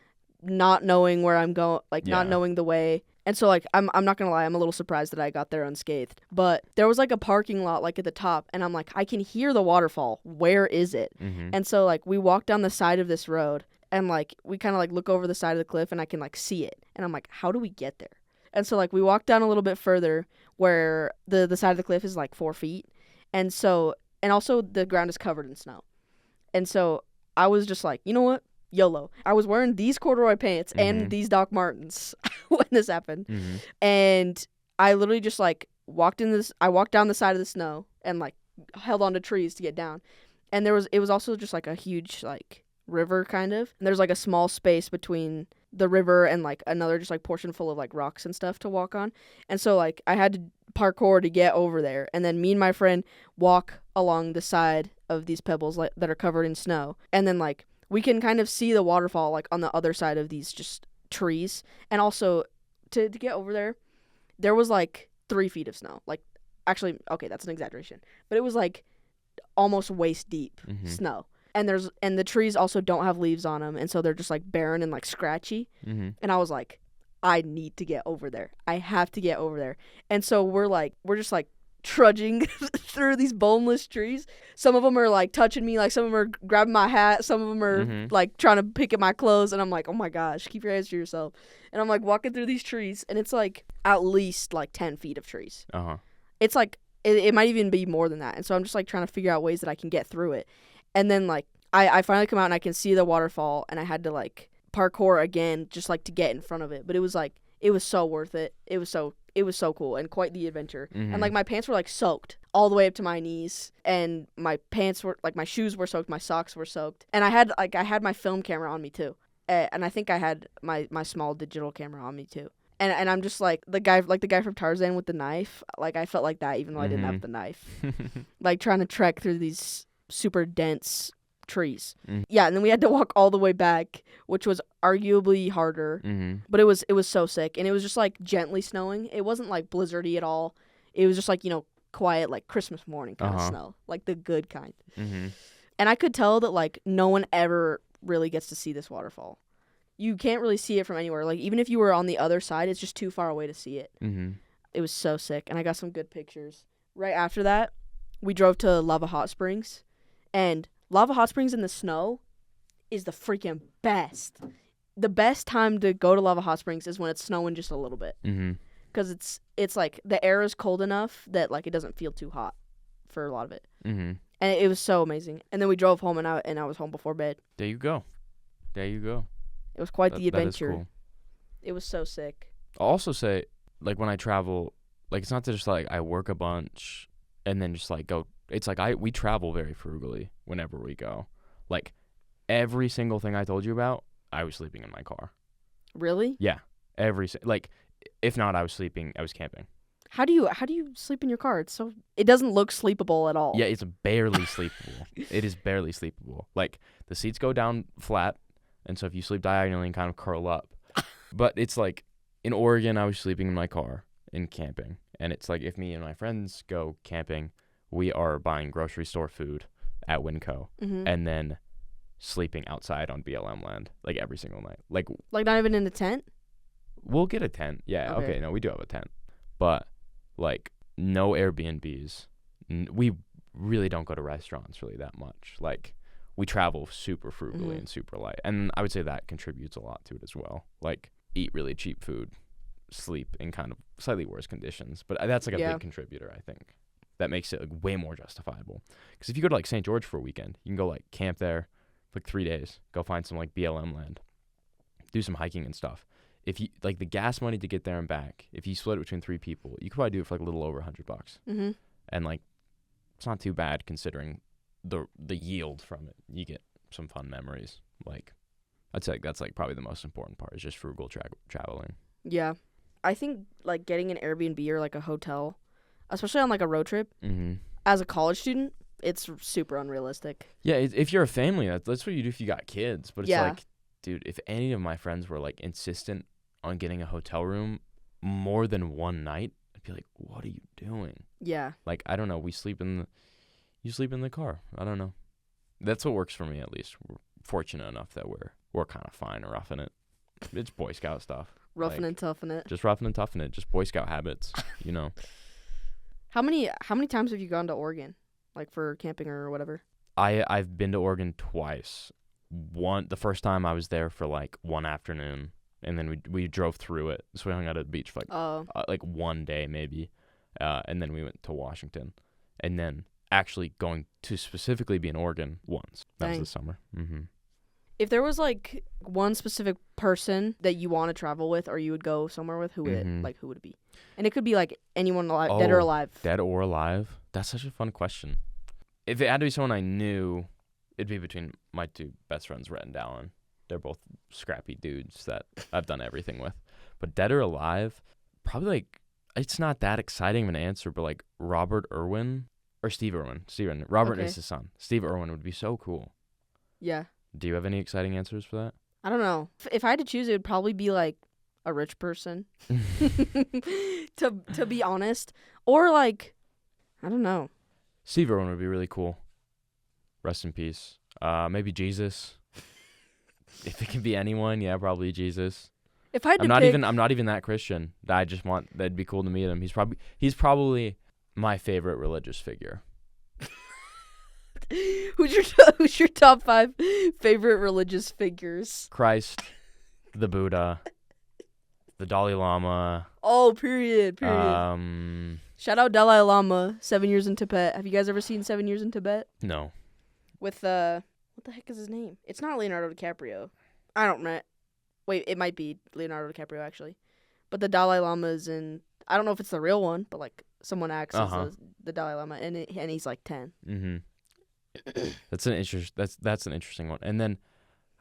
not knowing where I'm going, like not Yeah. knowing the way. And so like I'm not gonna lie, I'm a little surprised that I got there unscathed. But there was like a parking lot like at the top, and I'm like, I can hear the waterfall. Where is it? Mm-hmm. And so like we walk down the side of this road, and like we kind of like look over the side of the cliff, and I can like see it. And I'm like, how do we get there? And so like we walk down a little bit further where the side of the cliff is like 4 feet. And also the ground is covered in snow. And so I was just like, you know what? YOLO. I was wearing these corduroy pants Mhm. and these Doc Martens when this happened. Mm-hmm. And I literally just like I walked down the side of the snow and like held onto trees to get down. And it was also just like a huge like river kind of. And there's like a small space between the river and like another just like portion full of like rocks and stuff to walk on. And so like I had to parkour to get over there, and then me and my friend walk along the side of these pebbles like that are covered in snow. And then like we can kind of see the waterfall like on the other side of these just trees. And also to get over there was like 3 feet of snow. Like actually, okay, that's an exaggeration, but it was like almost waist deep Mhm. snow. And the trees also don't have leaves on them, and so they're just like barren and like scratchy. Mm-hmm. And I was like, I need to get over there. I have to get over there. And so we're just like trudging through these boneless trees. Some of them are like touching me, like some of them are grabbing my hat, some of them are Mhm. like trying to pick at my clothes, and I'm like, oh my gosh, keep your hands to yourself. And I'm like walking through these trees, and it's like at least like 10 feet of trees. Uh-huh. It's like it might even be more than that. And so I'm just like trying to figure out ways that I can get through it. And then like I finally come out and I can see the waterfall, and I had to like parkour again just like to get in front of it. But it was so worth it. It was so cool and quite the adventure. Mhm. And like my pants were like soaked all the way up to my knees, and my pants were like, my shoes were soaked, my socks were soaked. And I had my film camera on me too. And I think I had my small digital camera on me too. And I'm just like the guy from Tarzan with the knife. Like I felt like that even though I didn't have Mhm. the knife. Like trying to trek through these super dense trees. Mhm. Yeah, and then we had to walk all the way back, which was arguably harder. Mm-hmm. But it was so sick, and it was just like gently snowing. It wasn't like blizzardy at all. It was just like, quiet like Christmas morning kind of Uh-huh. snow, like the good kind. Mm-hmm. And I could tell that like no one ever really gets to see this waterfall. You can't really see it from anywhere. Like even if you were on the other side, it's just too far away to see it. Mm-hmm. It was so sick, and I got some good pictures. Right after that, we drove to Lava Hot Springs, and Lava Hot Springs in the snow is the freaking best. The best time to go to Lava Hot Springs is when it's snowing just a little bit, Mm-hmm. because it's like the air is cold enough that like it doesn't feel too hot for a lot of it, Mm-hmm. and it was so amazing. And then we drove home, and I was home before bed. There you go. It was quite the That is adventure. cool. It was so sick. I'll also say, like, when I travel, like, it's not just like I work a bunch and then just like go. It's like we travel very frugally whenever we go. Like every single thing I told you about, I was sleeping in my car. Really? Yeah, like if not, I was camping. How do you sleep in your car? It doesn't look sleepable at all. Yeah, it's barely sleepable. It is barely sleepable. Like the seats go down flat, and so if you sleep diagonally and kind of curl up. But it's like in Oregon, I was sleeping in my car in camping, and it's like if me and my friends go camping, we are buying grocery store food at Winco, and then sleeping outside on BLM land like every single night. Like not even in a tent? We'll get a tent. Yeah, okay, no, we do have a tent. But like no Airbnbs. We really don't go to restaurants really that much. Like we travel super frugally and super light. And I would say that contributes a lot to it as well. Like eat really cheap food, sleep in kind of slightly worse conditions. But that's like a big contributor, I think. That makes it like way more justifiable. Because if you go to like St. George for a weekend, you can go like camp there for like 3 days, go find some like BLM land, do some hiking and stuff. If you like the gas money to get there and back, if you split it between 3 people, you could probably do it for like a little over $100. And like it's not too bad considering the yield from it. You get some fun memories. Like I'd say that's like probably the most important part is just frugal traveling. Yeah, I think like getting an Airbnb or like a hotel, especially on like a road trip, as a college student, it's super unrealistic. Yeah, if you're a family, that's what you do if you got kids. But it's like, dude, if any of my friends were like insistent on getting a hotel room more than one night, I'd be like, what are you doing? Yeah. Like, I don't know. You sleep in the car. I don't know. That's what works for me, at least. We're fortunate enough that we're kind of fine roughing it. It's Boy Scout stuff. Roughing and toughing it. Just roughing and toughing it. Just Boy Scout habits, you know. How many times have you gone to Oregon, like for camping or whatever? I've been to Oregon twice. The first time I was there for like one afternoon, and then we drove through it. So we hung out at the beach for like one day maybe, and then we went to Washington, and then actually going to specifically be in Oregon once. That was the summer. If there was like one specific person that you want to travel with or you would go somewhere with, who would it be? And it could be like anyone alive, dead or alive. Dead or alive? That's such a fun question. If it had to be someone I knew, it'd be between my 2 best friends, Rhett and Dallin. They're both scrappy dudes that I've done everything with. But dead or alive, probably like, it's not that exciting of an answer, but like Robert Irwin or Steve Irwin. Robert is his son. Steve Irwin would be so cool. Yeah. Do you have any exciting answers for that? I don't know. If I had to choose, it would probably be like a rich person, to be honest. Or like, I don't know. Steve Irwin would be really cool. Rest in peace. Maybe Jesus. If it can be anyone, yeah, probably Jesus. If I had I'm not even that Christian. I just want that'd be cool to meet him. He's probably my favorite religious figure. Who's your top 5 favorite religious figures? Christ, the Buddha, the Dalai Lama. Oh, period. Shout out Dalai Lama, 7 Years in Tibet. Have you guys ever seen 7 Years in Tibet? No. With what the heck is his name? It's not Leonardo DiCaprio. I don't know. Wait, it might be Leonardo DiCaprio actually. But the Dalai Lama is in. I don't know if it's the real one, but like someone acts as the Dalai Lama, and he's like 10. That's an interesting one. And then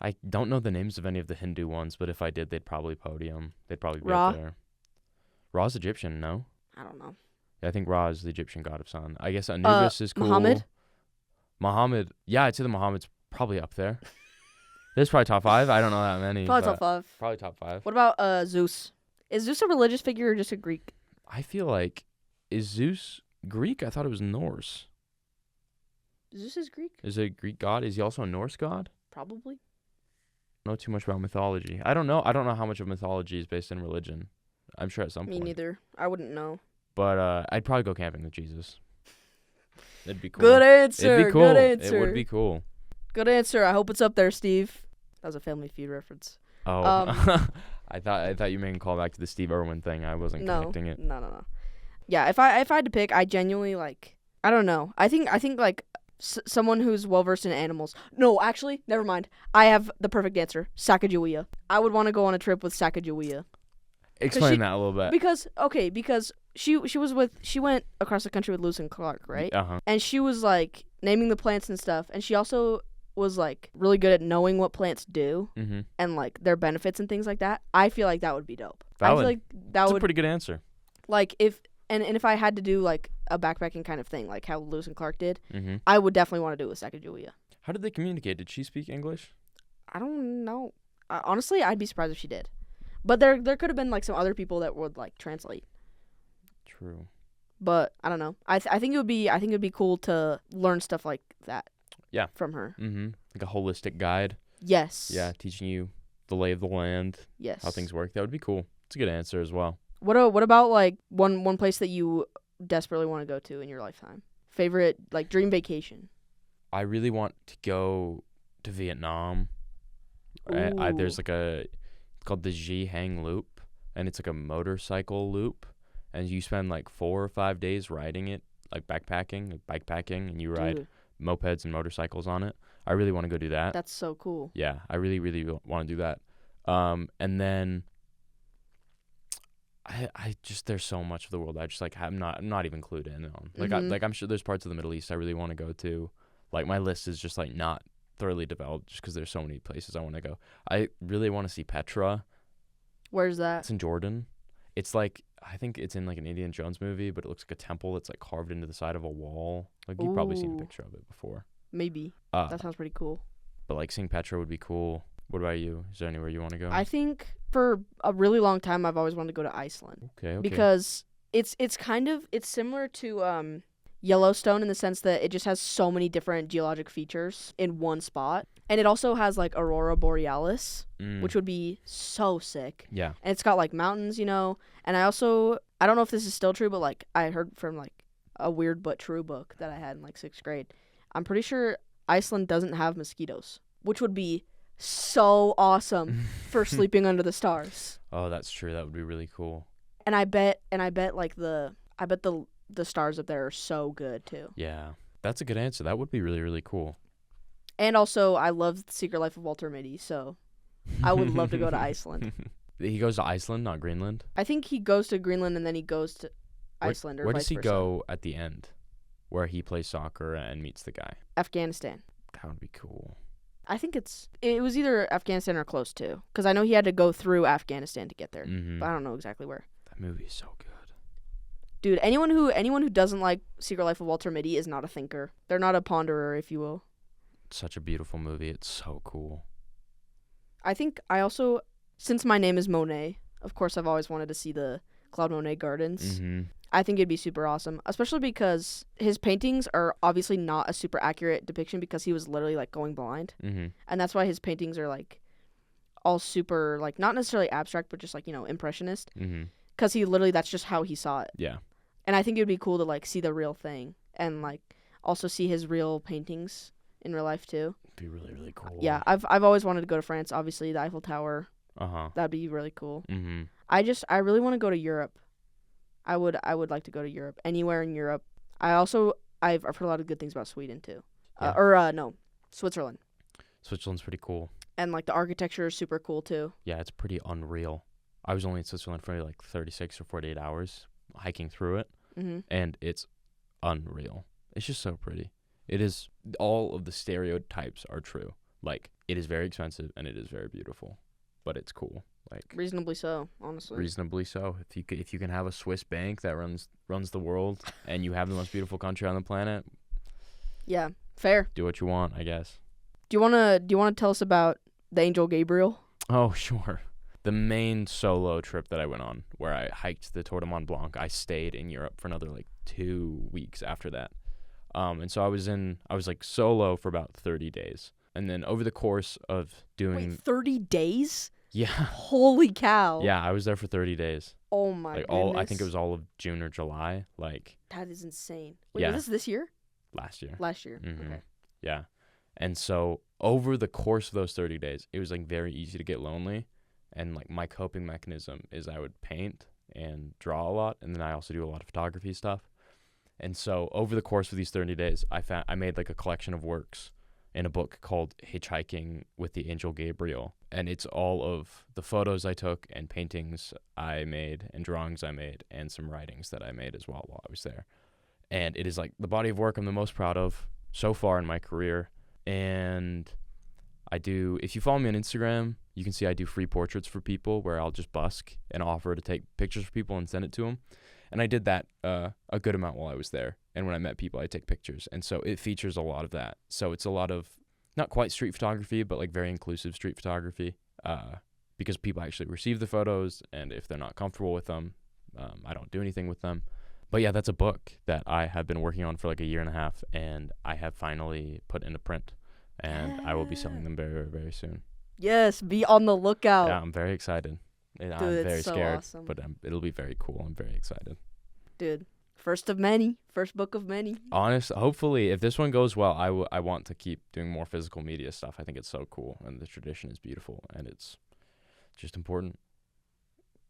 I don't know the names of any of the Hindu ones, but if I did, they'd probably podium. They'd probably be up there. Ra's Egyptian, no? I don't know. Yeah, I think Ra is the Egyptian god of sun. I guess Anubis is cool. Muhammad. Yeah, I'd say the Muhammad's probably up there. There's probably top 5. I don't know that many. Probably top 5. Probably top 5. What about Zeus? Is Zeus a religious figure or just a Greek? I feel like, is Zeus Greek? I thought it was Norse. Zeus is Greek? Is it a Greek god? Is he also a Norse god? Probably. I don't know too much about mythology. I don't know how much of mythology is based in religion. I'm sure at some point. Me neither. I wouldn't know. But I'd probably go camping with Jesus. It'd be cool. Good answer. It'd be cool. Good answer. It would be cool. Good answer. I hope it's up there, Steve. That was a Family Feud reference. Oh. I thought you made a call back to the Steve Irwin thing. I wasn't connecting it. No. Yeah, if I had to pick, I genuinely like. I don't know. I think like someone who's well versed in animals. No, actually, never mind. I have the perfect answer. Sacagawea. I would want to go on a trip with Sacagawea. Explain that a little bit. Because she went across the country with Lewis and Clark, right? Uh-huh. And she was like naming the plants and stuff, and she also was like really good at knowing what plants do Mm-hmm. and like their benefits and things like that. I feel like that would be dope. I Valid. feel like that That's would a pretty good answer. like if I had to do like a backpacking kind of thing, like how Lewis and Clark did, Mm-hmm. I would definitely want to do it with Sacagawea. How did they communicate? Did she speak English? I don't know. Honestly, I'd be surprised if she did. But there could have been like some other people that would like translate. True. But I don't know. I think it would be cool to learn stuff like that. Yeah. From her. Mm-hmm. Like a holistic guide. Yes. Yeah, teaching you the lay of the land, Yes. how things work. That would be cool. It's a good answer as well. What about like one place that you desperately want to go to in your lifetime? Favorite like dream vacation? I really want to go to Vietnam. There's Ooh. like it's called the Ji Hang Loop, and it's like a motorcycle loop, and you spend like 4 or 5 days riding it, like bikepacking, and you ride Dude, mopeds and motorcycles on it. I really want to go do that. that's so cool. Yeah, I really, really want to do that. And then I just there's so much of the world I just like I'm not even clued in on. Like Mhm. I'm sure there's parts of the Middle East I really want to go to. Like my list is just like not thoroughly developed just because there's so many places I want to go. I really want to see Petra. Where's that? It's in Jordan. It's like I think it's in like an Indiana Jones movie, but it looks like a temple that's like carved into the side of a wall. Like you've probably seen a Ooh. picture of it before. Maybe. Uh, That sounds pretty cool. but like seeing Petra would be cool. What about you? Is there anywhere you want to go? I think for a really long time I've always wanted to go to Iceland Okay. because it's similar to Yellowstone in the sense that it just has so many different geologic features in one spot, and it also has like Aurora Borealis, which would be so sick. yeah. And it's got like mountains, and I don't know if this is still true, but like I heard from like a weird but true book that I had in like 6th grade. I'm pretty sure Iceland doesn't have mosquitoes, which would be so awesome for sleeping under the stars. Oh, that's true. That would be really cool. And I bet like the stars up there are so good too. Yeah. That's a good answer. That would be really, really cool. And also I love The Secret Life of Walter Mitty, so I would love to go to Iceland. He goes to Iceland, not Greenland. I think he goes to Greenland and then he goes to Iceland or Where vice does he versa. go at the end? Where he plays soccer and meets the guy. Afghanistan. That would be cool. I think it was either Afghanistan or close to, because I know he had to go through Afghanistan to get there, Mm-hmm. but I don't know exactly where. That movie is so good. Dude, anyone who doesn't like Secret Life of Walter Mitty is not a thinker. They're not a ponderer, if you will. It's such a beautiful movie. It's so cool. I think I also, since my name is Monet, of course I've always wanted to see the Claude Monet Gardens. Mm-hmm. I think it'd be super awesome, especially because his paintings are obviously not a super accurate depiction because he was literally like going blind. Mm-hmm. And that's why his paintings are like all super like not necessarily abstract but just like, impressionist, Mm-hmm. cuz he literally that's just how he saw it. Yeah. And I think it would be cool to like see the real thing and like also see his real paintings in real life too. It'd be really, really cool. Yeah, I've always wanted to go to France, obviously the Eiffel Tower. Uh-huh. That'd be really cool. Mm-hmm. I really want to go to Europe. I would like to go to Europe, anywhere in Europe. I've heard a lot of good things about Sweden too. Yeah. No, Switzerland. Switzerland's pretty cool. And like the architecture is super cool too. Yeah, it's pretty unreal. I was only in Switzerland for like 36 or 48 hours hiking through it, Mhm. and it's unreal. It's just so pretty. It is, all of the stereotypes are true. Like, it is very expensive and it is very beautiful, but it's cool. Like, Reasonably so, honestly. reasonably so. If you can have a Swiss bank that runs the world and you have the most beautiful country on the planet, Yeah, fair. do what you want, I guess. Do you wanna tell us about the Angel Gabriel? Oh, sure. The main solo trip that I went on, where I hiked the Tour de Mont Blanc, I stayed in Europe for another like 2 weeks after that. And so I was like solo for about 30 days. And then over the course of doing, Wait, 30 days? yeah, Holy cow! yeah, I was there for 30 days. Oh my Like goodness. I think it was all of June or July, like That is insane. Wait, Yeah. was this year? last year. Last year. Mhm. Okay. Yeah. And so over the course of those 30 days, it was like very easy to get lonely. And like my coping mechanism is I would paint and draw a lot. And then I also do a lot of photography stuff. And so over the course of these 30 days, I made like a collection of works. in a book called Hitchhiking with the Angel Gabriel. And it's all of the photos I took and paintings I made and drawings I made and some writings that I made as well while I was there. And it is like the body of work I'm the most proud of so far in my career. And if you follow me on Instagram, you can see I do free portraits for people where I'll just busk and offer to take pictures for people and send it to them. And I did that a good amount while I was there. And when I met people, I take pictures. And so it features a lot of that. So it's a lot of, not quite street photography, but like very inclusive street photography, because people actually receive the photos. And if they're not comfortable with them, I don't do anything with them. But yeah, that's a book that I have been working on for like a year and a half. And I have finally put into print. And I will be selling them very, very, very soon. Yes, be on the lookout. Yeah, I'm very excited. And Dude, I'm very it's so scared, awesome. but it'll be very cool. I'm very excited. Dude, first of many. First book of many. Hopefully, if this one goes well, I want to keep doing more physical media stuff. I think it's so cool, and the tradition is beautiful, and it's just important.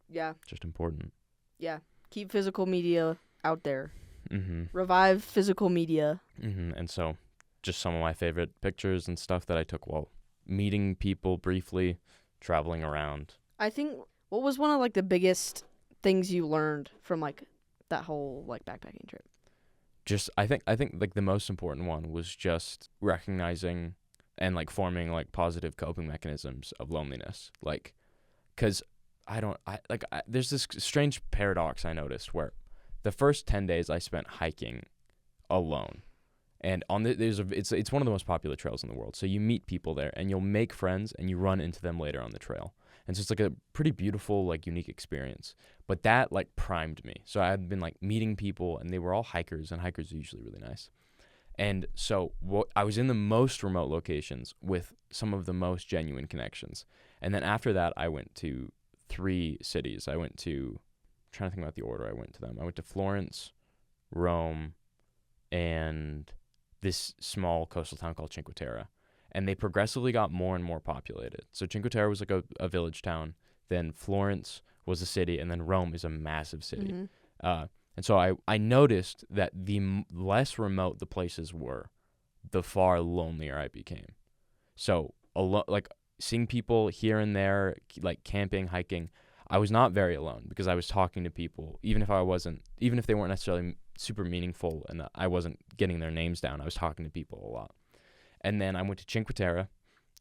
Yeah. Just important. Yeah. Keep physical media out there. Mm-hmm. Revive physical media. Mm-hmm. And so, just some of my favorite pictures and stuff that I took while meeting people briefly, traveling around. I think, what was one of like the biggest things you learned from like that whole like backpacking trip? I think like the most important one was just recognizing and like forming like positive coping mechanisms of loneliness. Like, cause there's this strange paradox I noticed where the first 10 days I spent hiking alone. And it's one of the most popular trails in the world. So you meet people there and you'll make friends and you run into them later on the trail. And so it's like a pretty beautiful, like unique experience. But that like primed me. So I had been like meeting people and they were all hikers, and hikers are usually really nice. And so I was in the most remote locations with some of the most genuine connections. And then after that, I went to 3 cities. I'm trying to think about the order I went to them. I went to Florence, Rome, and this small coastal town called Cinque Terre. And they progressively got more and more populated. So Cinque Terre was like a village town. Then Florence was a city. And then Rome is a massive city. Mm-hmm. And so I noticed that the less remote the places were, the far lonelier I became. So like seeing people here and there, like camping, hiking, I was not very alone because I was talking to people, even if they weren't necessarily super meaningful and I wasn't getting their names down, I was talking to people a lot. And then I went to Cinque Terre,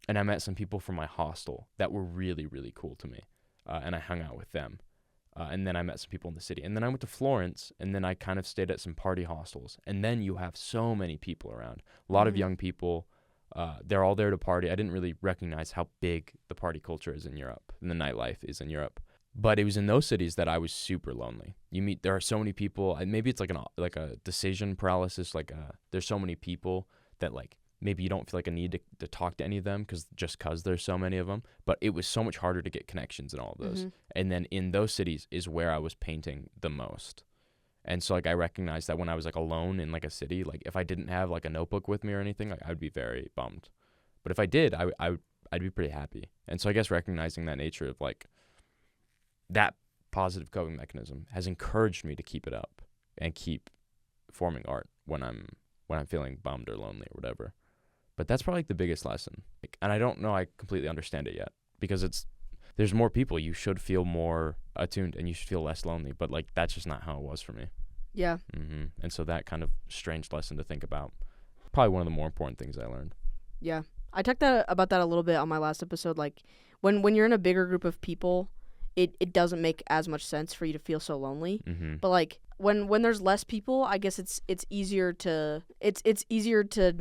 and I met some people from my hostel that were really, really cool to me, and I hung out with them. And then I met some people in the city. And then I went to Florence, and then I kind of stayed at some party hostels. And then you have so many people around, a lot of young people. They're all there to party. I didn't really recognize how big the party culture is in Europe and the nightlife is in Europe. But it was in those cities that I was super lonely. There are so many people, and maybe it's like a decision paralysis. There's so many people that like maybe you don't feel like a need to talk to any of them because there's so many of them. But it was so much harder to get connections in all of those. Mm-hmm. And then in those cities is where I was painting the most. And so like I recognized that when I was like alone in like a city, like if I didn't have like a notebook with me or anything, like I would be very bummed. But if I did, I'd be pretty happy. And so I guess recognizing that nature of like that positive coping mechanism has encouraged me to keep it up and keep forming art when I'm feeling bummed or lonely or whatever. But that's probably like the biggest lesson. And I don't know I completely understand it yet because there's more people. You should feel more attuned and you should feel less lonely. But like that's just not how it was for me. Yeah. Mm-hmm. And so that kind of strange lesson to think about. Probably one of the more important things I learned. Yeah. I talked about that a little bit on my last episode. Like when you're in a bigger group of people, it doesn't make as much sense for you to feel so lonely. Mm-hmm. But like when there's less people, I guess it's easier to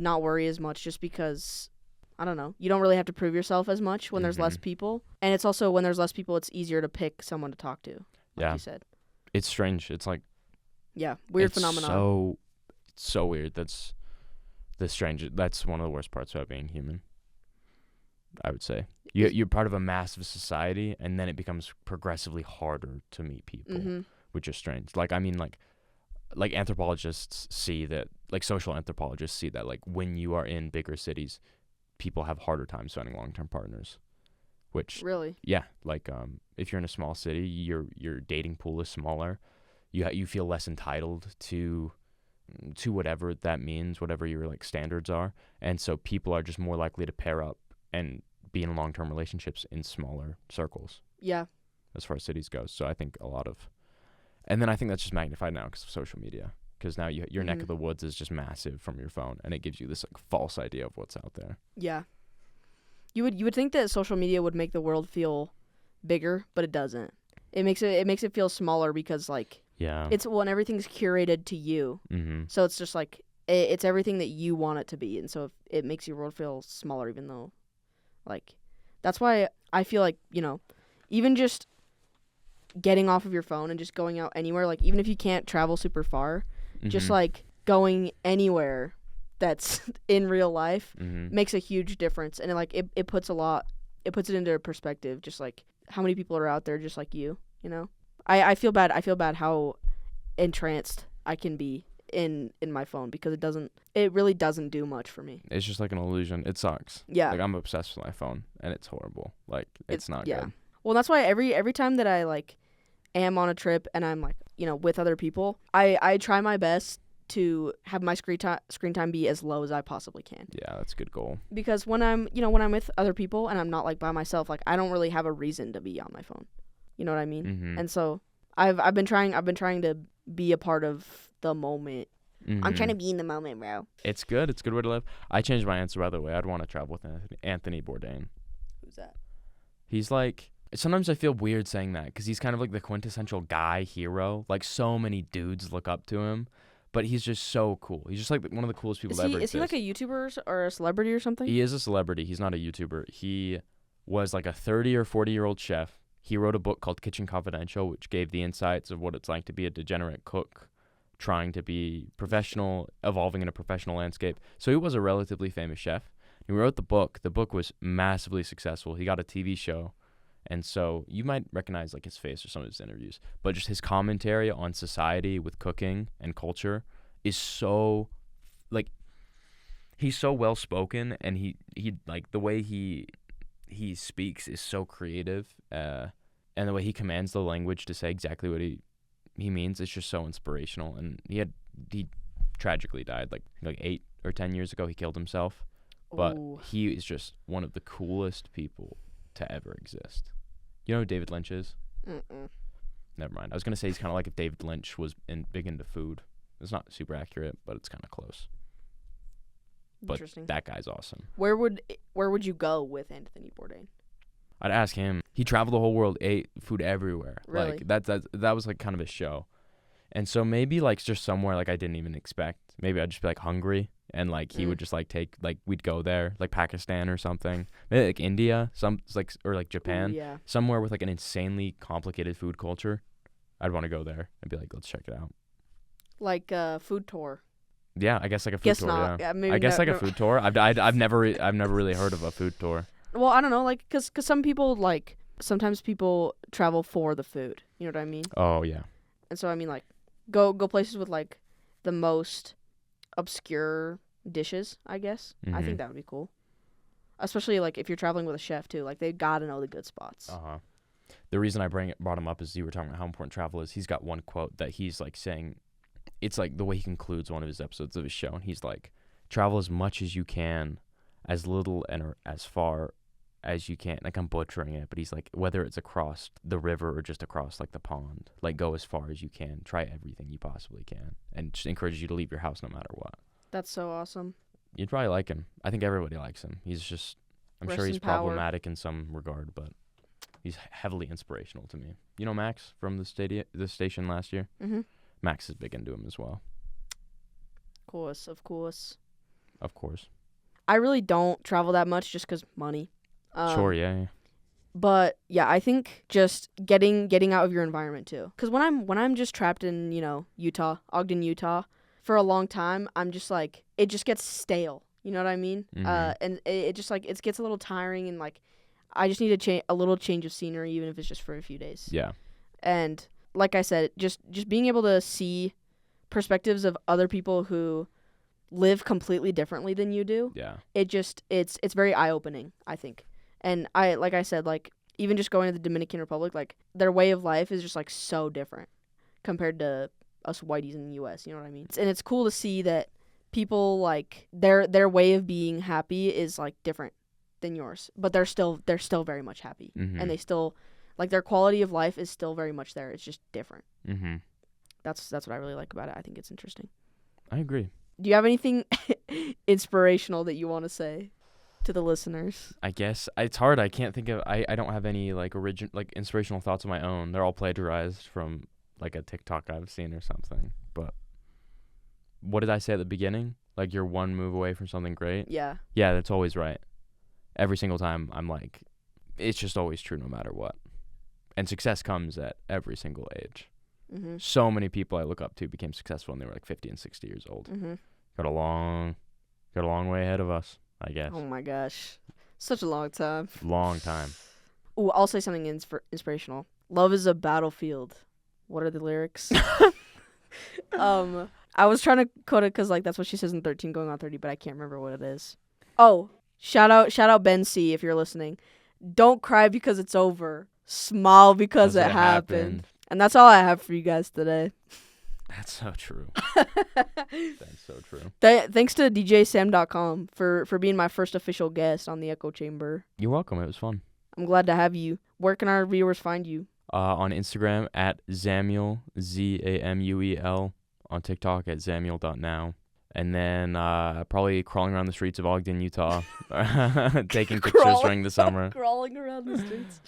not worry as much just because I don't know. You don't really have to prove yourself as much when there's less people. And it's also when there's less people, it's easier to pick someone to talk to, like you said. It's strange. It's like weird phenomenon. It's so weird. That's one of the worst parts about being human, I would say. You're part of a massive society, and then it becomes progressively harder to meet people, which is strange. Like, I mean, like anthropologists see that, like social anthropologists see that, like when you are in bigger cities, people have harder time finding long-term partners. Which really, yeah, like if you're in a small city, your dating pool is smaller. You feel less entitled to to whatever that means, whatever your like standards are. And so people are just more likely to pair up and be in long-term relationships in smaller circles Yeah. as far as cities goes. So I think a lot of, and then I think that's just magnified now because of social media. Because now your neck of the woods is just massive from your phone, and it gives you this like false idea of what's out there. Yeah. You would think that social media would make the world feel bigger, but it doesn't. It makes it feel smaller because like Yeah. it's when everything's curated to you. Mm-hmm. So it's just like it's everything that you want it to be, and so it makes your world feel smaller, even though, like, that's why I feel like, you know, even just getting off of your phone and just going out anywhere, like even if you can't travel super far, just like going anywhere that's in real life makes a huge difference, and it puts it into perspective, just like how many people are out there just like you know. I feel bad how entranced I can be in my phone because it really doesn't do much for me. It's just like an illusion. It sucks. Yeah. Like I'm obsessed with my phone and it's horrible. Like it's not good. Well, that's why every time that I like am on a trip and I'm like, you know, with other people, I try my best to have my screen time be as low as I possibly can. Yeah, that's a good goal. Because when I'm with other people and I'm not like by myself, like I don't really have a reason to be on my phone. You know what I mean? Mm-hmm. And so I've been trying to be a part of the moment. Mm-hmm. I'm trying to be in the moment, bro. It's good. It's a good way to live. I changed my answer, by the way. I'd want to travel with Anthony Bourdain. Who's that? He's like, sometimes I feel weird saying that because he's kind of like the quintessential guy hero. Like so many dudes look up to him, but he's just so cool. He's just like one of the coolest people ever. Is he like a YouTuber or a celebrity or something? He is a celebrity. He's not a YouTuber. He was like a 30 or 40-year-old chef. He wrote a book called Kitchen Confidential, which gave the insights of what it's like to be a degenerate cook, trying to be professional, evolving in a professional landscape. So he was a relatively famous chef. He wrote the book. The book was massively successful. He got a TV show. And so you might recognize like his face or some of his interviews, but just his commentary on society with cooking and culture is so like he's so well spoken, and he like the way he speaks is so creative, and the way he commands the language to say exactly what he means, it's just so inspirational. And he tragically died like 8 or 10 years ago. He killed himself. But Ooh. he is just one of the coolest people to ever exist. You know who David Lynch is? Mm-mm. Never mind. I was going to say he's kind of like if David Lynch was big into food. It's not super accurate, but it's kind of close. But Interesting. that guy's awesome. Where would you go with Anthony Bourdain? I'd ask him. He traveled the whole world, ate food everywhere. Really? Like that was like kind of his show. And so maybe like just somewhere like I didn't even expect. Maybe I'd just be like hungry, and like he would just like take like we'd go there like Pakistan or something. Maybe like India, or like Japan. Ooh, yeah. Somewhere with like an insanely complicated food culture. I'd want to go there and be like, let's check it out. Like a food tour. Yeah, I guess like a food Guess tour. not. Yeah, Maybe I guess not, like a food tour. I've never really heard of a food tour. Well, I don't know, like, cause some people like sometimes people travel for the food. You know what I mean? Oh yeah. And so I mean like go places with like the most obscure dishes, I guess. I Mhm. think that would be cool. Especially like if you're traveling with a chef too, like they gotta know the good spots. Uh-huh. The reason I brought him up is you were talking about how important travel is. He's got one quote that he's like saying, it's like the way he concludes one of his episodes of his show, and he's like, travel as much as you can, as little and or as far as you can. Like I'm butchering it, but he's like, whether it's across the river or just across like the pond, like go as far as you can, try everything you possibly can, and just encourages you to leave your house no matter what. That's so awesome. You'd probably like him. I think everybody likes him. He's just, I'm Rest sure he's in power. problematic in some regard, but he's heavily inspirational to me. You know Max from the station last year? Mm-hmm. Max is big into him as well. Of course. Of course. I really don't travel that much just 'cause money. Sure, yeah. But yeah, I think just getting out of your environment too. 'Cause when I'm just trapped in, you know, Ogden, Utah, for a long time, I'm just like, it just gets stale. You know what I mean? Mhm. And it just like it gets a little tiring, and like I just need a little change of scenery, even if it's just for a few days. Yeah. And like I said, just being able to see perspectives of other people who live completely differently than you do, Yeah. it's very eye-opening, I think. And like I said, like even just going to the Dominican Republic, like their way of life is just like so different compared to us whiteys in the U.S. You know what I mean? And it's cool to see that people like their way of being happy is like different than yours, but they're still very much happy, and they still like their quality of life is still very much there. It's just different. That's what I really like about it. I think it's interesting. I agree. Do you have anything inspirational that you want to say to the listeners? I guess it's hard. I can't think of. I don't have any like inspirational thoughts of my own. They're all plagiarized from like a TikTok I've seen or something. But what did I say at the beginning? Like you're one move away from something great. Yeah. Yeah, that's always right. Every single time I'm like, it's just always true no matter what. And success comes at every single age. So many people I look up to became successful when they were like 50 and 60 years old. Got a long way ahead of us, I guess. Oh my gosh, such a long time. Long time. Ooh, I'll say something inspirational. Love is a battlefield. What are the lyrics? I was trying to quote it because like that's what she says in 13 going on 30, but I can't remember what it is. Oh, shout out Ben C if you're listening. Don't cry because it's over. Smile because it happened. And that's all I have for you guys today. That's so true. That's so true. Thanks to DJSam.com for being my first official guest on the Echo Chamber. You're welcome. It was fun. I'm glad to have you. Where can our viewers find you? On Instagram at Zamuel, Zamuel. On TikTok at Zamuel.now. And then probably crawling around the streets of Ogden, Utah. Taking pictures during the summer. Crawling around the streets.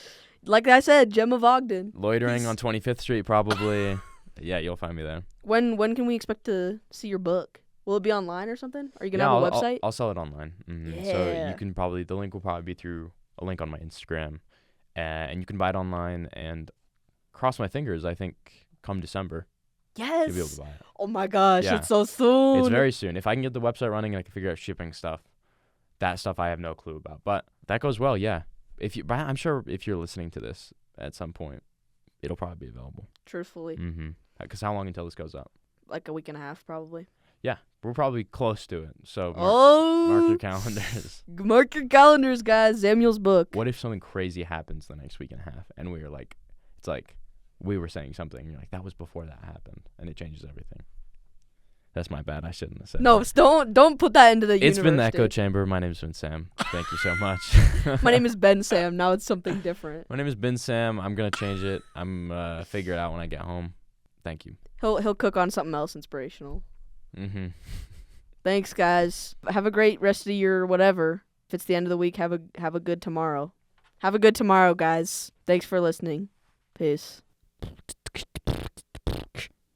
Like I said, Gem of Ogden. Loitering on 25th Street, probably. Yeah, you'll find me there. When can we expect to see your book? Will it be online or something? Are you going to have a website? I'll sell it online. Yeah. So you can the link will probably be through a link on my Instagram. And you can buy it online and cross my fingers, I think, come December. Yes. You'll be able to buy it. Oh my gosh, Yeah. it's so soon. It's very soon. If I can get the website running and I can figure out shipping stuff, that stuff I have no clue about. But that goes well, yeah. I'm sure if you're listening to this at some point, it'll probably be available. Truthfully. Because how long until this goes up? Like a week and a half, probably. Yeah, we're probably close to it. So mark your calendars. Mark your calendars, guys. Samuel's book. What if something crazy happens the next week and a half, and we were like, it's like we were saying something, and you're like, that was before that happened, and it changes everything. That's my bad. I shouldn't have said No, that. don't put that into the universe. It's been the Echo Chamber. My name's been Sam. Thank you so much. My name is Ben Sam. Now it's something different. My name is Ben Sam. I'm going to change it. I'm figure it out when I get home. Thank you. He'll cook on something else inspirational. Thanks, guys. Have a great rest of your whatever. If it's the end of the week, have a good tomorrow. Have a good tomorrow, guys. Thanks for listening. Peace.